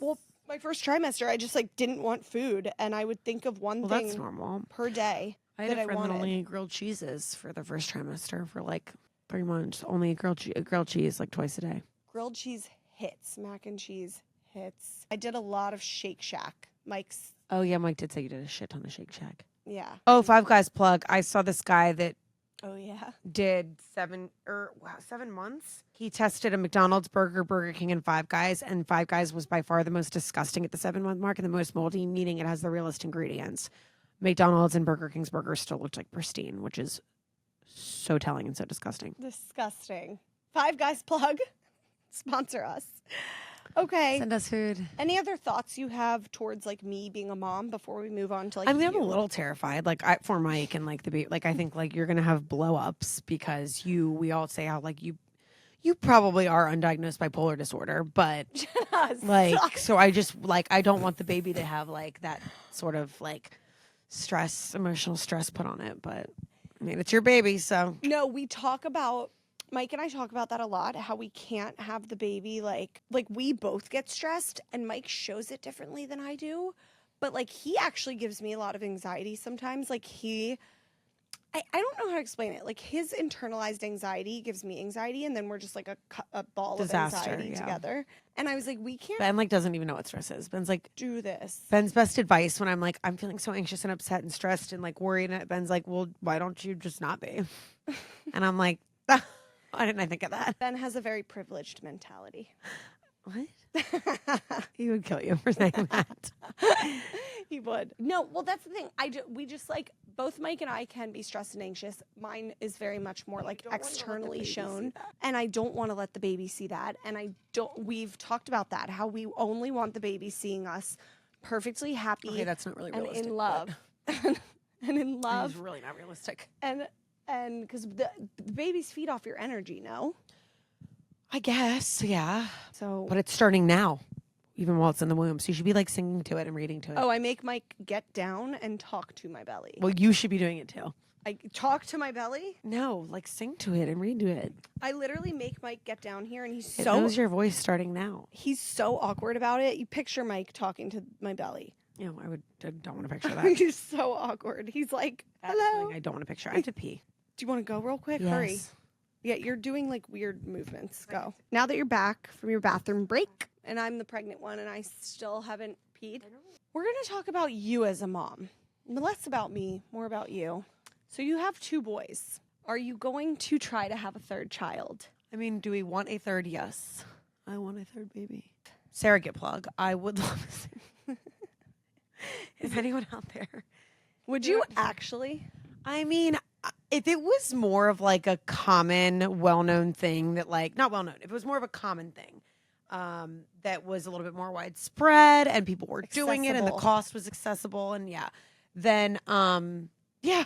Well, my first trimester, I just like didn't want food, and I would think of one thing That's normal. per day I had that a I friend that wanted. only ate grilled cheeses for the first trimester for like 3 months. Only grilled cheese like twice a day. Grilled cheese hits, mac and cheese hits. I did a lot of Shake Shack. Mike's, Oh yeah, Mike did say you did a shit ton of Shake Shack. yeah. Oh, Five Guys plug. I saw this guy that Oh yeah. did 7 months. He tested a McDonald's burger, Burger King, and Five Guys, and Five Guys was by far the most disgusting at the 7-month mark and the most moldy, meaning it has the realest ingredients. McDonald's and Burger King's burgers still looked like pristine, which is so telling and so disgusting. Disgusting. Five Guys plug. Sponsor us. Okay. Send us food. Any other thoughts you have towards like me being a mom before we move on to like I mean, I'm you? a little terrified, like for Mike and like the baby. Like I think like you're gonna have blow ups because we all say how like you probably are undiagnosed bipolar disorder, but like so I just like I don't want the baby to have like that sort of like emotional stress put on it. But I mean, it's your baby, so No, Mike and I talk about that a lot, how we can't have the baby like we both get stressed and Mike shows it differently than I do. But like he actually gives me a lot of anxiety sometimes. Like I don't know how to explain it. Like his internalized anxiety gives me anxiety and then we're just like a ball Disaster, of anxiety yeah. together. And I was like, we can't Ben like doesn't even know what stress is. Ben's like do this. Ben's best advice when I'm like I'm feeling so anxious and upset and stressed and like worried. And Ben's like, well, why don't you just not be? And I'm like, why didn't I think of that? Ben has a very privileged mentality. What? He would kill you for saying that. He would. No, well, that's the thing. We just like both Mike and I can be stressed and anxious. Mine is very much more like externally shown, and I don't want to let the baby see that. And we've talked about that, how we only want the baby seeing us perfectly happy. Okay, that's not really and realistic. in love, and in love. It's really not realistic. And because the babies feed off your energy, no? I guess, yeah. So, But it's starting now, even while it's in the womb. So you should be like singing to it and reading to it. I make Mike get down and talk to my belly. Well, you should be doing it too. I talk to my belly. No, like sing to it and read to it. I literally make Mike get down here, and he's It so knows your voice starting now. he's so awkward about it. You picture Mike talking to my belly. You know, I don't want to picture that. He's so awkward. He's like, That's hello. something I don't want to picture. I have to pee. Do you want to go real quick? Hurry. Yes. Yeah, you're doing like weird movements. Go. Now that you're back from your bathroom break, and I'm the pregnant one, and I still haven't peed, we're going to talk about you as a mom. Less about me, more about you. So you have 2 boys. Are you going to try to have a 3rd child? I mean, do we want a 3rd? Yes. I want a 3rd baby. Surrogate plug. I would love to. Is anyone out there? Would you actually? I mean, if it was more of like a common, well-known thing that like, not well-known, if it was more of a common thing that was a little bit more widespread and people were doing it and the cost was accessible and then yeah,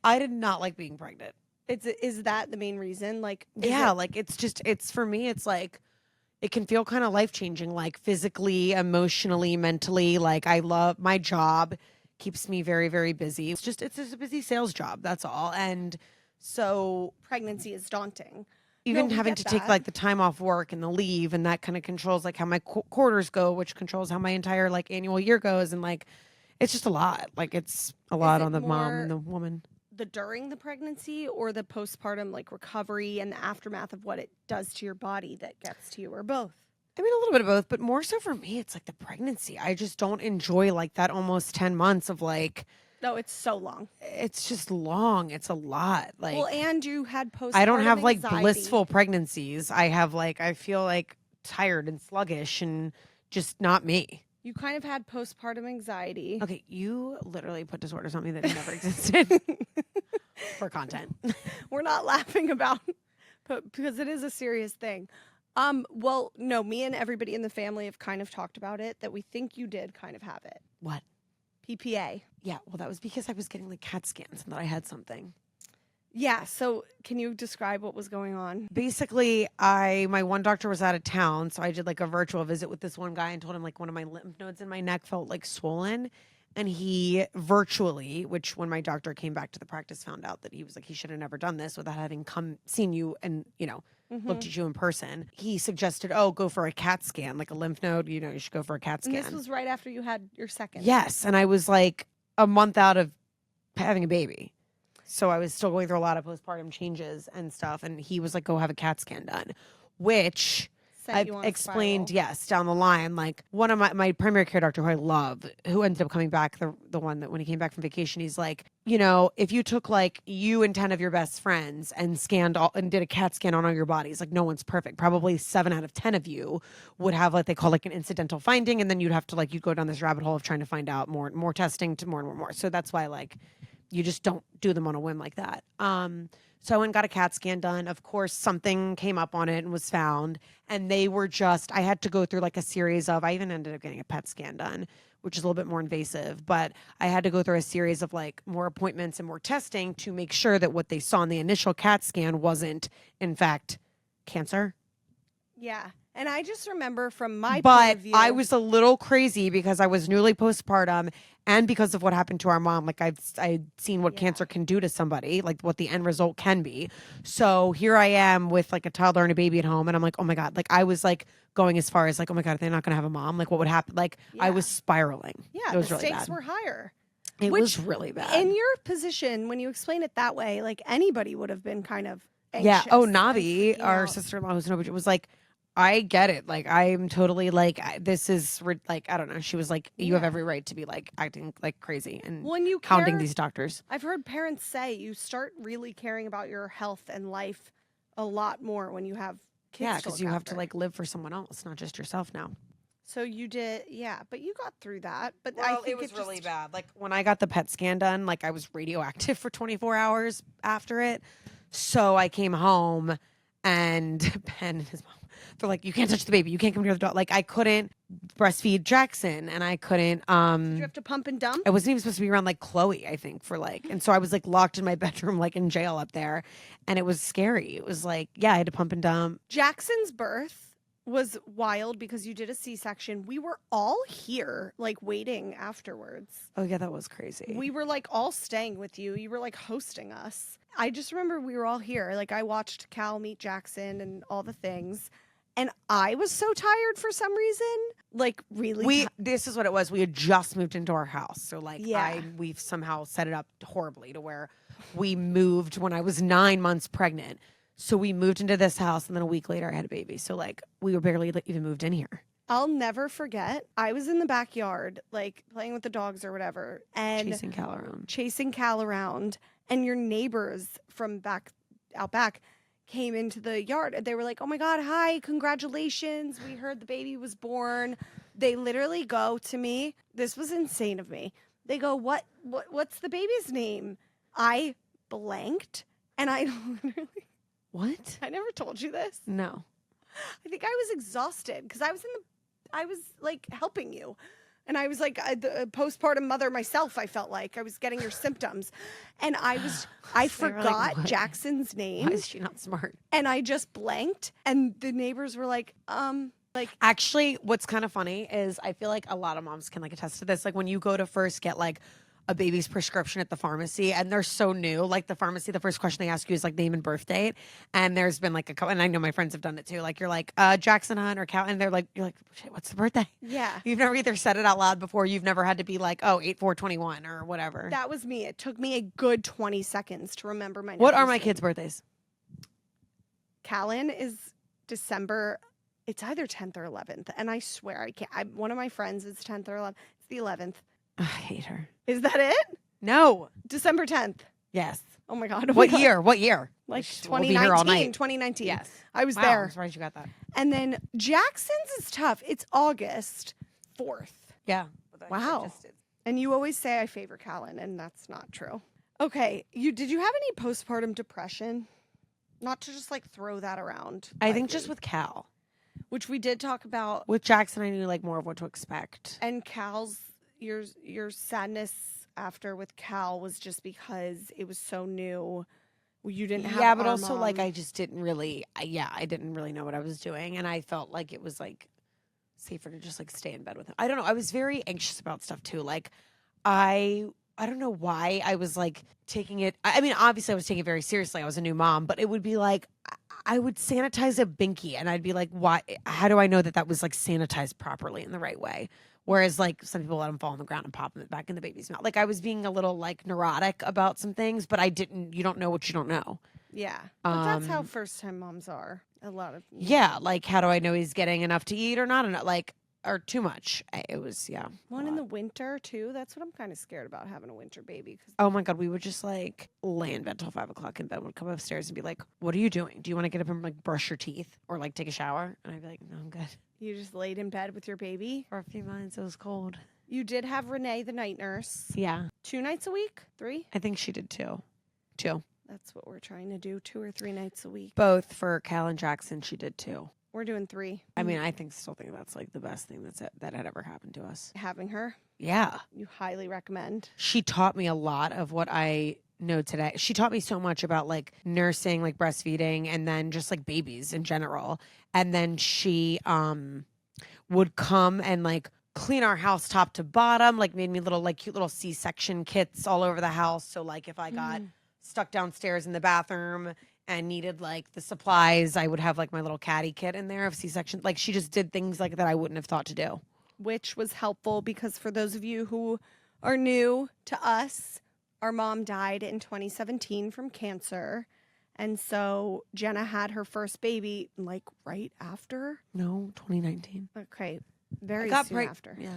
I did not like being pregnant. Is that the main reason? Like, like it's for me, it's like, it can feel kind of life-changing, like physically, emotionally, mentally. Like I love my job, keeps me very, very busy. It's just a busy sales job. That's all. And so pregnancy is daunting. Even having to take like the time off work and the leave, and that kind of controls like how my quarters go, which controls how my entire like annual year goes. And like, it's just a lot. Like it's a lot on the mom and the woman. The during the pregnancy or the postpartum like recovery and the aftermath of what it does to your body that gets to you, or both? I mean, a little bit of both, but more so for me, it's like the pregnancy. I just don't enjoy like that almost 10 months of like. No, it's so long. It's just long. It's a lot. Like, well, and you had postpartum I don't have like anxiety. Blissful pregnancies. I have like, I feel like tired and sluggish and just not me. You kind of had postpartum anxiety. Okay, you literally put disorders on me that never existed for content. We're not laughing about, because it is a serious thing. Well, no, me and everybody in the family have kind of talked about it, that we think you did kind of have it. What? PPA. Yeah, well, that was because I was getting like CAT scans and that I had something. Yeah, so can you describe what was going on? Basically, my one doctor was out of town, so I did like a virtual visit with this one guy and told him like one of my lymph nodes in my neck felt like swollen. And he virtually, which when my doctor came back to the practice, found out that he was like, he should have never done this without having seen you and, you know, looked at you in person. He suggested, go for a CAT scan, like a lymph node, you know, you should go for a CAT scan. And this was right after you had your second. Yes. And I was like a month out of having a baby. So I was still going through a lot of postpartum changes and stuff. And he was like, go have a CAT scan done, which I've explained, yes, down the line. Like one of my primary care doctor who I love, who ended up coming back, the one that when he came back from vacation, he's like, you know, if you took like you and 10 of your best friends and scanned and did a CAT scan on all your bodies, like no one's perfect. Probably 7 out of 10 of you would have like they call like an incidental finding. And then you'd have to like, you'd go down this rabbit hole of trying to find out more and more testing to more and more. So that's why like you just don't do them on a whim like that. So I went and got a CAT scan done. Of course, something came up on it and was found. And they were just, I had to go through like a series of, I even ended up getting a PET scan done, which is a little bit more invasive. But I had to go through a series of like more appointments and more testing to make sure that what they saw in the initial CAT scan wasn't, in fact, cancer. Yeah. And I just remember from my point of view. But I was a little crazy because I was newly postpartum and because of what happened to our mom. Like I'd seen what cancer can do to somebody, like what the end result can be. So here I am with like a toddler and a baby at home. And I'm like, oh my God. Like I was like going as far as like, oh my God, they're not going to have a mom. Like what would happen? Like I was spiraling. Yeah. It was the really stakes bad. were higher. It was really bad. In your position, when you explain it that way, like anybody would have been kind of anxious. Yeah. Oh, Navi, our sister-in-law who's nobody, was like, I get it. Like, I'm totally like, this is like, I don't know. She was like, you have every right to be like acting like crazy and when you hounding these doctors. I've heard parents say you start really caring about your health and life a lot more when you have kids. Yeah, because you have to like live for someone else, not just yourself now. So you did, but you got through that. But well, I think it was really bad. Like when I got the PET scan done, like I was radioactive for 24 hours after it. So I came home and Ben and his mom, they're like, you can't touch the baby. You can't come near the dog. Like I couldn't breastfeed Jackson and I couldn't. Did you have to pump and dump? I wasn't even supposed to be around like Chloe, I think, for like, and so I was like locked in my bedroom, like in jail up there. And it was scary. It was like, I had to pump and dump. Jackson's birth was wild because you did a C-section. We were all here, like waiting afterwards. Oh yeah, that was crazy. We were like all staying with you. You were like hosting us. I just remember we were all here. Like I watched Cal meet Jackson and all the things. And I was so tired for some reason. Like really this is what it was. We had just moved into our house. So like we've somehow set it up horribly to where we moved when I was 9 months pregnant. So we moved into this house and then a week later I had a baby. So like we were barely even moved in here. I'll never forget. I was in the backyard, like playing with the dogs or whatever, and Chasing Cal around. and your neighbors from out back came into the yard. They were like, "Oh my God, hi, congratulations. We heard the baby was born." They literally go to me. This was insane of me. They go, what's the baby's name?" I blanked, and I literally, What? I never told you this. No. I think I was exhausted because I was like helping you. And I was like a postpartum mother myself. I felt like I was getting your symptoms. And I forgot like, Jackson's name. Why is she not smart? And I just blanked. And the neighbors were like, Actually, what's kind of funny is I feel like a lot of moms can like attest to this. Like when you go to first get like a baby's prescription at the pharmacy and they're so new, like the pharmacy, the first question they ask you is like name and birth date. And there's been like a couple, and I know my friends have done it too. Like you're like, Jackson Hunt or Callen, and you're like, shit, what's the birthday? yeah. You've never either said it out loud before. You've never had to be like, oh, 8/4/21 or whatever. That was me. It took me a good 20 seconds to remember my What are nephew's my name. kids' birthdays? Callen is December. It's either 10th or 11th. And I swear I can't. One of my friends is 10th or 11th. It's the 11th. I hate her. Is that it? No. December 10th. Yes. Oh my God. What year? What year? Like We'll be here all 2019. night. 2019. Yes. I was Wow, there. I'm surprised you got that. And then Jackson's is tough. It's August 4th. Yeah. Wow. And you always say I favor Callen, and that's not true. Okay. Did you have any postpartum depression? Not to just like throw that around. I think just with Cal. Which we did talk about. With Jackson, I knew like more of what to expect. And Cal's, your sadness after with Cal was just because it was so new. You didn't have. Yeah, but also mom. like I just didn't really. I didn't really know what I was doing, and I felt like it was like safer to just like stay in bed with him. I don't know. I was very anxious about stuff too. Like I don't know why I was like taking it. I mean, obviously I was taking it very seriously. I was a new mom, but it would be like I would sanitize a binky, and I'd be like, why? How do I know that was like sanitized properly in the right way? Whereas like some people let them fall on the ground and pop them back in the baby's mouth. Like I was being a little like neurotic about some things, but I didn't. You don't know what you don't know. Yeah, but that's how first-time moms are. A lot of yeah. Like how do I know he's getting enough to eat or not enough? Like or too much. It was One in the winter too. That's what I'm kind of scared about, having a winter baby. Oh my God, we would just like lay in bed till 5 o'clock, and Ben would come upstairs and be like, "What are you doing? Do you want to get up and like brush your teeth or like take a shower?" And I'd be like, "No, I'm good." You just laid in bed with your baby For a few months, it was cold. You did have Renee, the night nurse. Yeah, 2 nights a week, 3. I think she did too. That's what we're trying to do, 2 or 3 nights a week. Both for Cal and Jackson, she did too. We're doing 3. I mean, I still think that's like the best thing that had ever happened to us. Having her, Yeah. you highly recommend. She taught me a lot of what I know today. She taught me so much about like nursing, like breastfeeding, and then just like babies in general. And then she would come and like clean our house top to bottom, like made me little like cute little C-section kits all over the house. So like if I got stuck downstairs in the bathroom and needed like the supplies, I would have like my little caddy kit in there of C-section. Like she just did things like that I wouldn't have thought to do. Which was helpful because for those of you who are new to us, our mom died in 2017 from cancer. And so Jenna had her first baby like right after. No, 2019. Okay, very got soon after. Yeah.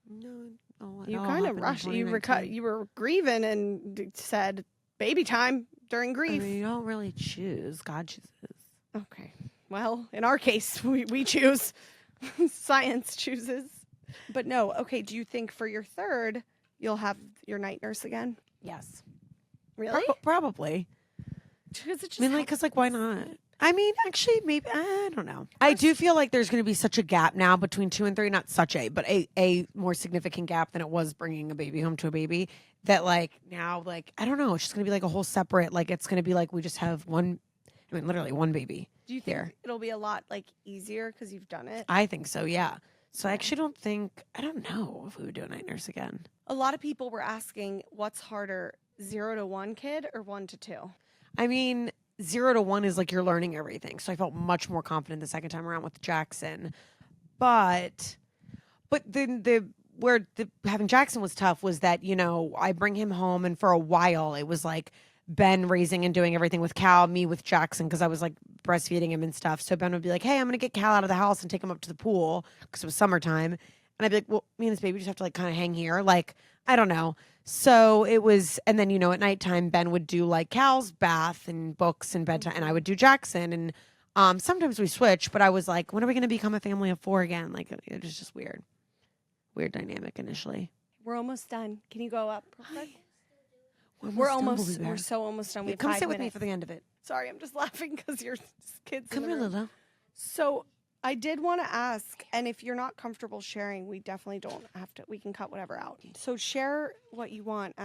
No. You kind of rushed. You were grieving and said baby time during grief. I mean, you don't really choose. God chooses. Okay. Well, in our case, we choose. Science chooses. But no. Okay. Do you think for your third, you'll have your night nurse again? Yes. Really? Probably. Because why not? I mean, actually, maybe, I don't know. I do feel like there's going to be such a gap now between 2 and 3, not such a, but a more significant gap than it was bringing a baby home to a baby, that like now, like, I don't know, it's just going to be like a whole separate, like, it's going to be like we just have literally one baby. Do you think it'll be a lot like easier because you've done it? I think so, yeah. So I actually I don't know if we would do a night nurse again. A lot of people were asking, what's harder, 0 to 1 kid or 1 to 2? I mean, 0 to 1 is like you're learning everything. So I felt much more confident the second time around with Jackson. But then having Jackson was tough was that, I bring him home, and for a while it was like Ben raising and doing everything with Cal, me with Jackson, because I was like breastfeeding him and stuff. So Ben would be like, hey, I'm going to get Cal out of the house and take him up to the pool because it was summertime. And I'd be like, well, me and this baby just have to like kind of hang here. Like, I don't know. So it was, and then, at nighttime, Ben would do like Cal's bath and books and bedtime, and I would do Jackson. And sometimes we switch, but I was like, when are we going to become a family of 4 again? Like, it was just weird. Weird dynamic initially. We're almost done. Can you go up real quick? We're so almost done. We have come 5 sit with me minutes. for the end of it. Sorry, I'm just laughing because your kids. Come here, Lilo. So I did want to ask, and if you're not comfortable sharing, we definitely don't have to. We can cut whatever out. So share what you want.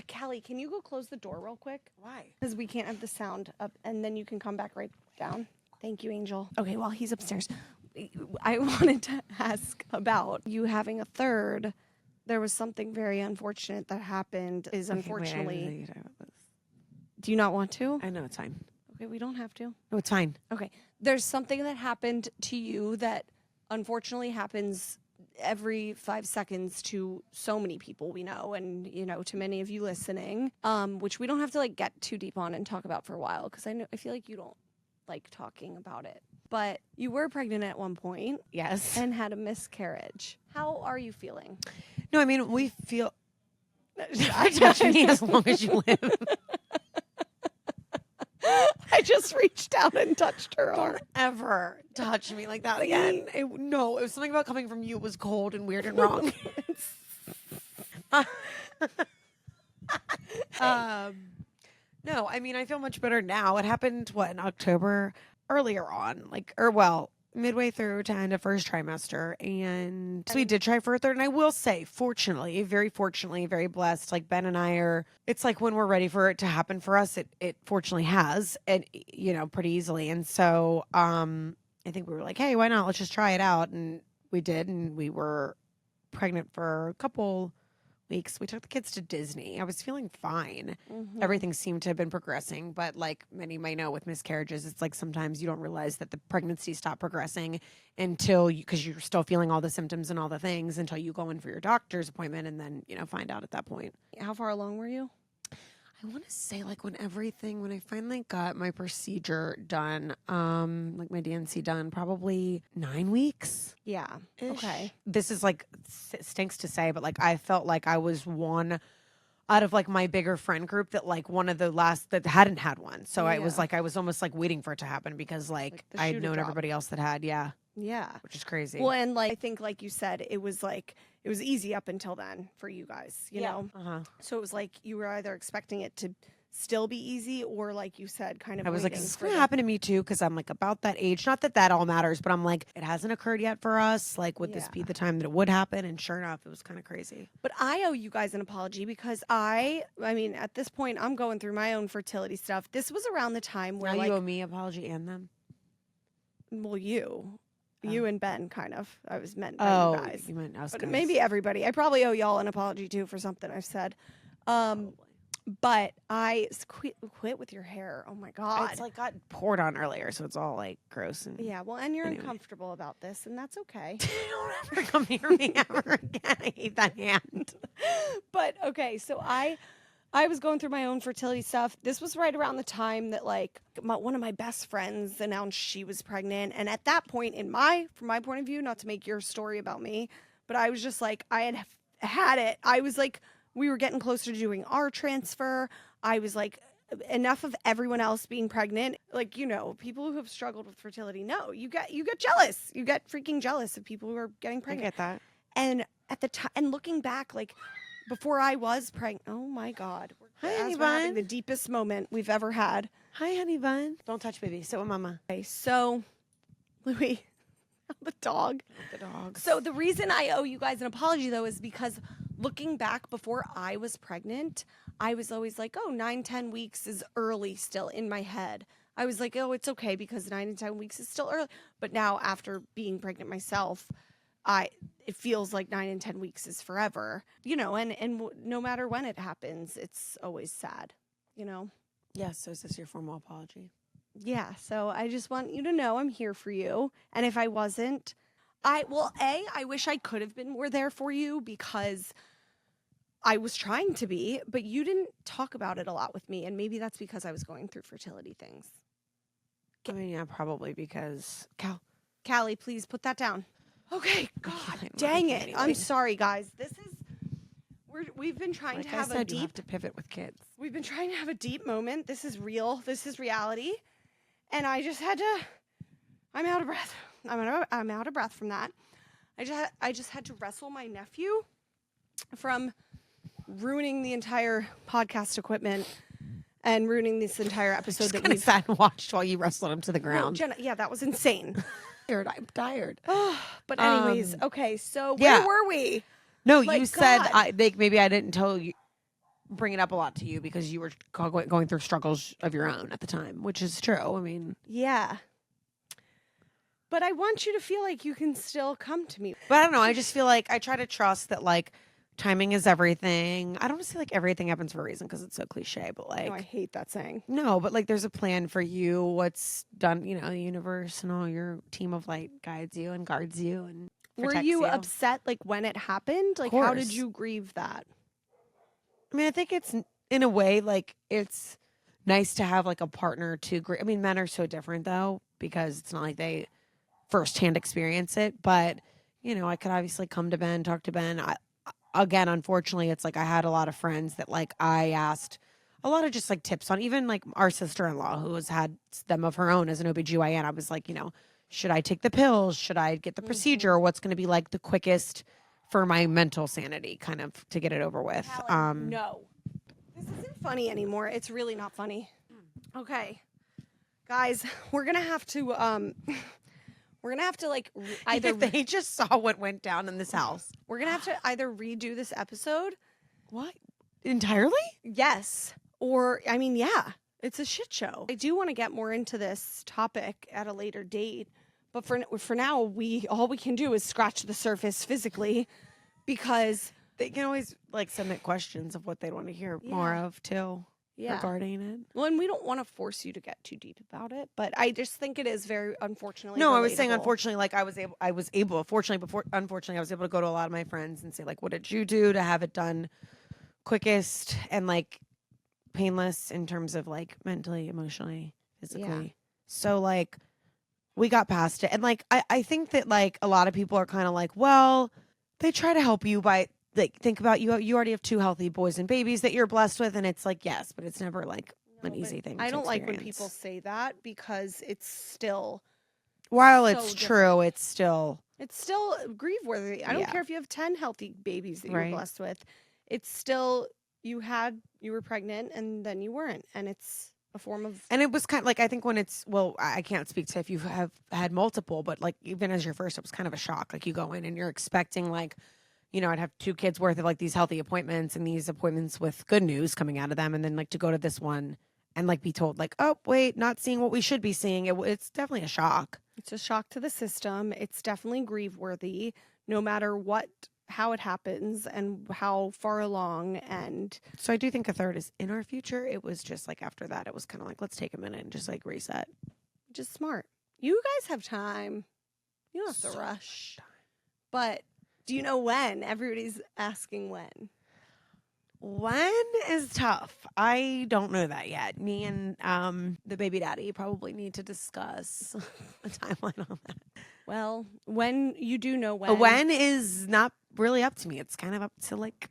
Callie, can you go close the door real quick? Why? Because we can't have the sound up, and then you can come back right down. Thank you, Angel. Okay, while he's upstairs, I wanted to ask about you having a third. There was something very unfortunate that happened. Unfortunately. Do you not want to? I know, it's fine. Okay, we don't have to. No, it's fine. Okay. There's something that happened to you that unfortunately happens every 5 seconds to so many people we know, and to many of you listening, which we don't have to like get too deep on and talk about for a while, because I feel like you don't like talking about it. But you were pregnant at one point. Yes. And had a miscarriage. How are you feeling? No, I mean, we feel... Touch me as long as you live. I just reached out and touched her arm. Don't ever touch me like that again. No, it was something about coming from you. It was cold and weird and wrong. No, I mean, I feel much better now. It happened, in October? Earlier on, midway through to end of first trimester. And so we did try for a third. And I will say, fortunately, very blessed. Like Ben and I it's like when we're ready for it to happen for us, it fortunately has, and pretty easily. And so I think we were like, hey, why not? Let's just try it out. And we did. And we were pregnant for a couple weeks. We took the kids to Disney. I was feeling fine. Mm-hmm. Everything seemed to have been progressing, but like many might know with miscarriages, it's like sometimes you don't realize that the pregnancy stopped progressing until because you're still feeling all the symptoms and all the things until you go in for your doctor's appointment and then, find out at that point. How far along were you? I want to say when I finally got my procedure done, like my DNC done, probably 9 weeks. Yeah. Okay. This is stinks to say, but I felt like I was one out of my bigger friend group that one of the last that hadn't had one. So I was almost waiting for it to happen because I'd known everybody else that had. Yeah. Yeah. Which is crazy. Well, and I think you said, it was easy up until then for you guys, you know? Uh-huh. So it was you were either expecting it to still be easy or you said, kind of I was like, is this going to happen to me too? Because I'm about that age. Not that all matters, but I'm it hasn't occurred yet for us. Would this be the time that it would happen? And sure enough, it was kind of crazy. But I owe you guys an apology because I mean, at this point, I'm going through my own fertility stuff. This was around the time where now you owe me an apology and them? Well, you and Ben, kind of. I was meant by you guys. You meant us but guys. Maybe everybody. I probably owe y'all an apology, too, for something I've said. But I quit with your hair. Oh, my God. It's got poured on earlier, so it's all gross. And yeah, well, and you're uncomfortable about this, and that's okay. Don't ever come near me ever again. I hate that hand. But, okay, so I was going through my own fertility stuff. This was right around the time that one of my best friends announced she was pregnant. And at that point from my point of view, not to make your story about me, but I was just I had it. I was we were getting closer to doing our transfer. I was enough of everyone else being pregnant. People who have struggled with fertility know you get jealous. You get freaking jealous of people who are getting pregnant. I get that. And at the time, and looking back, before I was pregnant, oh my God. Hi, honey we're having the deepest moment we've ever had. Hi, honey bun. Don't touch baby. Sit with mama. Okay, so, Louis, the dog. The dog. So the reason I owe you guys an apology, though, is because looking back before I was pregnant, I was always 9-10 weeks is early still in my head. I was oh, it's okay because 9 and 10 weeks is still early. But now after being pregnant myself, it feels 9 and 10 weeks is forever, and no matter when it happens, it's always sad, Yeah, so is this your formal apology? Yeah, so I just want you to know I'm here for you. And if I wasn't, I wish I could have been more there for you because I was trying to be, but you didn't talk about it a lot with me. And maybe that's because I was going through fertility things. I mean, yeah, probably because Callie, please put that down. Okay, God, can't dang do it. anyway. I'm sorry, guys. We've been trying like to I have said, you have to pivot with kids. we've been trying to have a deep moment. This is real. This is reality. And I just had to, I'm out of breath. I'm out of breath from that. I just had to wrestle my nephew from ruining the entire podcast equipment and ruining this entire episode Just that kind of we've sat and watched while you wrestled him to the No, ground. Jenna, yeah, that was insane. I'm tired. But anyways, okay, so yeah. where were we? No, Like, you said God. maybe I didn't tell you, bring it up a lot to you because you were going through struggles of your own at the time, which is true. I mean, Yeah. But I want you to feel like you can still come to me. but I don't know. I just feel like I try to trust that like timing is everything. I don't want to say like everything happens for a reason because it's so cliche, but like No, I hate that saying. no, but like there's a plan for you. What's done, you know, the universe and all your team of light guides you and guards you and Were protects you upset like when it happened? Like how did course. you grieve that? I mean, I think it's in a way like it's nice to have like a partner to I mean, men are so different though because it's not like they firsthand experience it, but you know, I could obviously come to Ben, talk to Ben. Again, unfortunately, it's like I had a lot of friends that like I asked a lot of just like tips on, even like our sister-in-law who has had them of her own as an OBGYN. I was like, you know, should I take the pills? Should I get the procedure? What's going to be like the quickest for my mental sanity kind of to get it over with? Callen, no. This isn't funny anymore. It's really not funny. Okay. Guys, we're going to have to like either they just saw what went down in this house. we're going to have to either redo this episode. What? Entirely? Yes. Or I mean, yeah. It's a shit show. I do want to get more into this topic at a later date, but for now, all we can do is scratch the surface physically, because they can always like submit questions of what they want to hear more of too regarding it. Well, and we don't want to force you to get too deep about it, but I just think it is very unfortunately. No, relatable. I was saying unfortunately, like unfortunately, I was able to go to a lot of my friends and say like, what did you do to have it done quickest and like painless in terms of like mentally, emotionally, physically. Yeah. So like we got past it. And like I think that like a lot of people are kind of like, well, they try to help you by like think about you already have 2 healthy boys and babies that you're blessed with, and it's like yes, but it's never like an easy thing. I to don't like when experience. people say that because it's still while so it's different. true, it's still grief worthy. I don't care if you have 10 healthy babies that you were blessed with. It's still you were pregnant and then you weren't, and it's a form of. And it was kind of like I think when it's I can't speak to if you have had multiple, but like even as your first, it was kind of a shock. Like you go in and you're expecting like, you know, I'd have 2 kids worth of like these healthy appointments and these appointments with good news coming out of them, and then like to go to this one and like be told like, oh wait, not seeing what we should be seeing. It's definitely a shock. It's a shock to the system. It's definitely grief worthy, no matter how it happens and how far along. And so I do think a third is in our future. It was just like after that, it was kind of like, let's take a minute and just like reset. Just smart. You guys have time. You don't have to rush. But do you know when? Everybody's asking when. When is tough. I don't know that yet. Me and the baby daddy probably need to discuss a timeline on that. Well, when you do know when. When is not really up to me. It's kind of up to like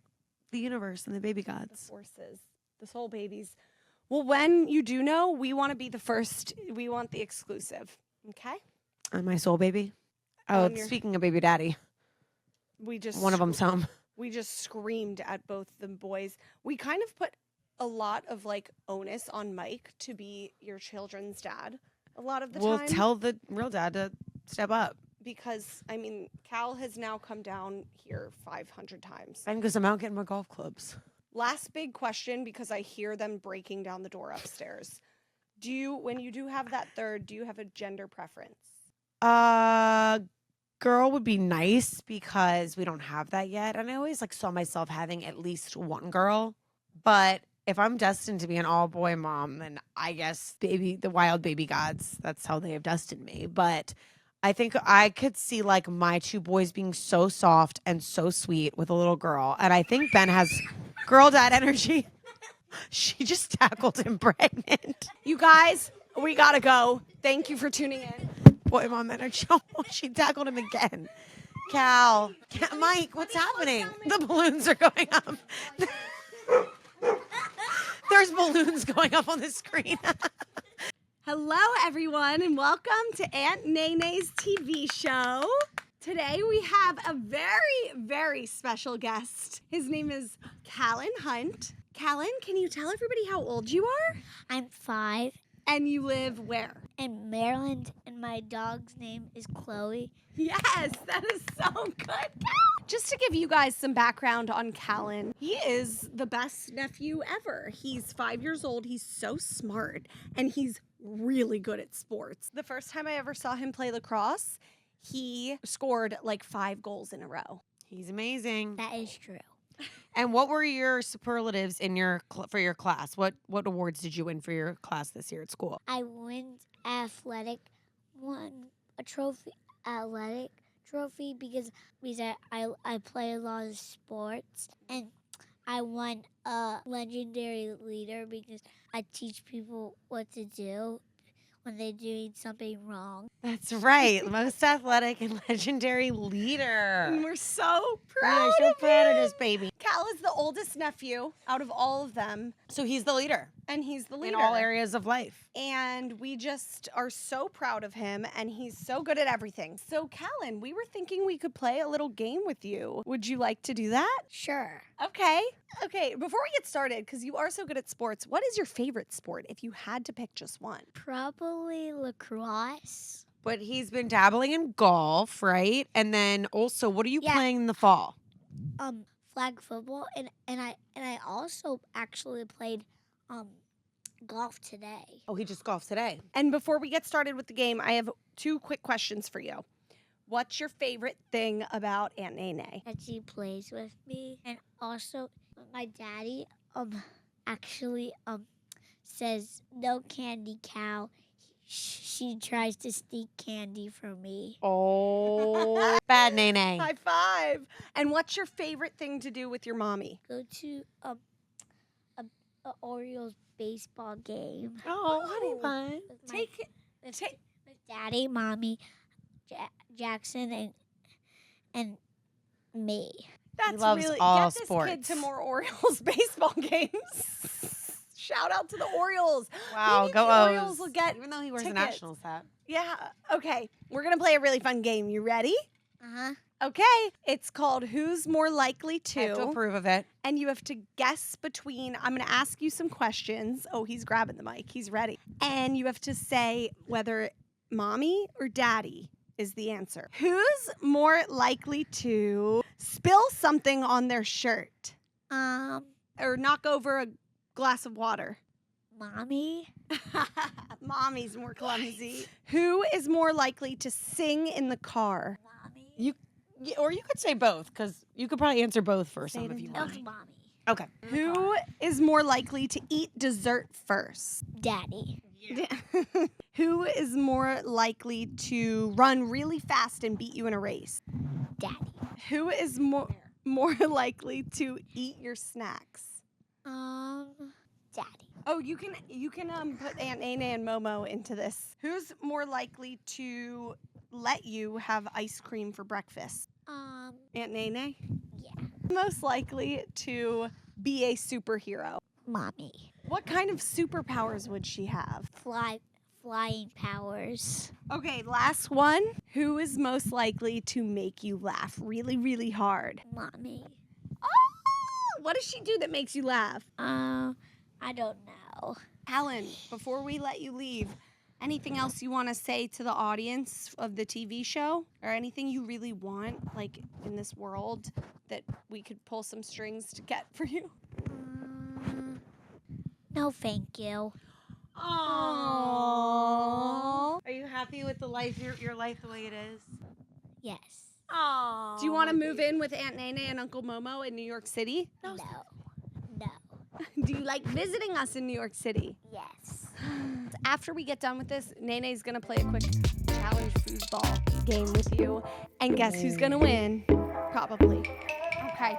the universe and the baby gods. The forces. The soul babies. Well, when you do know, we want to be the first. We want the exclusive. Okay? My soul baby? Oh, speaking of baby daddy. One of them's home. We just screamed at both the boys. We kind of put a lot of like onus on Mike to be your children's dad a lot of the time. We'll tell the real dad to step up. Because, I mean, Cal has now come down here 500 times. And because I'm out getting my golf clubs. Last big question, because I hear them breaking down the door upstairs. When you do have that third, do you have a gender preference? Girl would be nice because we don't have that yet. And I always like saw myself having at least one girl. But if I'm destined to be an all boy mom, then I guess the wild baby gods, that's how they have destined me. But I think I could see like my 2 boys being so soft and so sweet with a little girl. And I think Ben has girl dad energy. She just tackled him pregnant. You guys, We gotta go. Thank you for tuning in. Boy, Mom energy. She tackled him again. Cal, Mike, what's happening? The balloons are going up. There's balloons going up on the screen. Hello, everyone, and welcome to Aunt Nene's TV show. Today we have a very, very special guest. His name is Callen Hunt. Callen, can you tell everybody how old you are? I'm 5 And you live where? in Maryland, and my dog's name is Chloe. Yes, that is so good. Just to give you guys some background on Callen, he is the best nephew ever. He's 5 years old. He's so smart, and he's really good at sports. The first time I ever saw him play lacrosse, he scored like 5 goals in a row. He's amazing. That is true. And what were your superlatives in your for your class? What awards did you win for your class this year at school? I won won a trophy, athletic trophy because I play a lot of sports, and I won a legendary leader because I teach people what to do when they're doing something wrong. That's right. Most athletic and legendary leader. And we're so We proud are so of proud of him. this baby. Cal is the oldest nephew out of all of them, So he's the leader and he's the leader. in all areas of life. And we just are so proud of him, and he's so good at everything. So, Callen, we were thinking we could play a little game with you. Would you like to do that? Sure. Okay. Okay, before we get started, because you are so good at sports, what is your favorite sport if you had to pick just one? Probably lacrosse. But he's been dabbling in golf, right? And then also, what are you Yeah. playing in the fall? Flag football, and I also actually played golf today. Oh, he just golfs today. And before we get started with the game, I have 2 quick questions for you. What's your favorite thing about Aunt Nene? That she plays with me, and also my daddy actually says no candy cow. She tries to sneak candy from me. Oh, bad Nene. High five. And what's your favorite thing to do with your mommy? Go to a Orioles baseball game Oh, honey bun. with daddy, mommy, Jackson, and me. That's loves really all get this kid sports. to more Orioles baseball games. Shout out to the Orioles. Wow, Maybe go the Orioles O's. will get Even though he wears a tickets. Nationals hat. Yeah. Okay. We're gonna play a really fun game. You ready? Uh-huh. Okay. It's called Who's More Likely I have to To, approve of it. and you have to guess between. I'm gonna ask you some questions. Oh, he's grabbing the mic. He's ready. And you have to say whether mommy or daddy is the answer. Who's more likely to spill something on their shirt or knock over a glass of water? Mommy. Mommy's more clumsy. Who is more likely to sing in the car? Mommy. Or you could say both, because you could probably answer both for Say some it if in you That want. was mommy. Okay. Who is more likely to eat dessert first? Daddy. Who is more likely to run really fast and beat you in a race? Daddy. Who is more likely to eat your snacks? Daddy. Oh, you can put Aunt Nene and Momo into this. Who's more likely to let you have ice cream for breakfast? Aunt Nene? Yeah. Most likely to be a superhero. Mommy. What kind of superpowers would she have? Flying powers. Okay, last one. Who is most likely to make you laugh really, really hard? Mommy. Oh, what does she do that makes you laugh? I don't know. Callen, before we let you leave, anything else you want to say to the audience of the TV show? Or anything you really want, like, in this world that we could pull some strings to get for you? No, thank you. Aww. Are you happy with the life, your life the way it is? Yes. Aww. Do you want to move in with Aunt Nene and Uncle Momo in New York City? No. No. Do you like visiting us in New York City? Yes. After we get done with this, Nene's going to play a quick challenge foosball game with you. And guess who's going to win? Probably. Okay.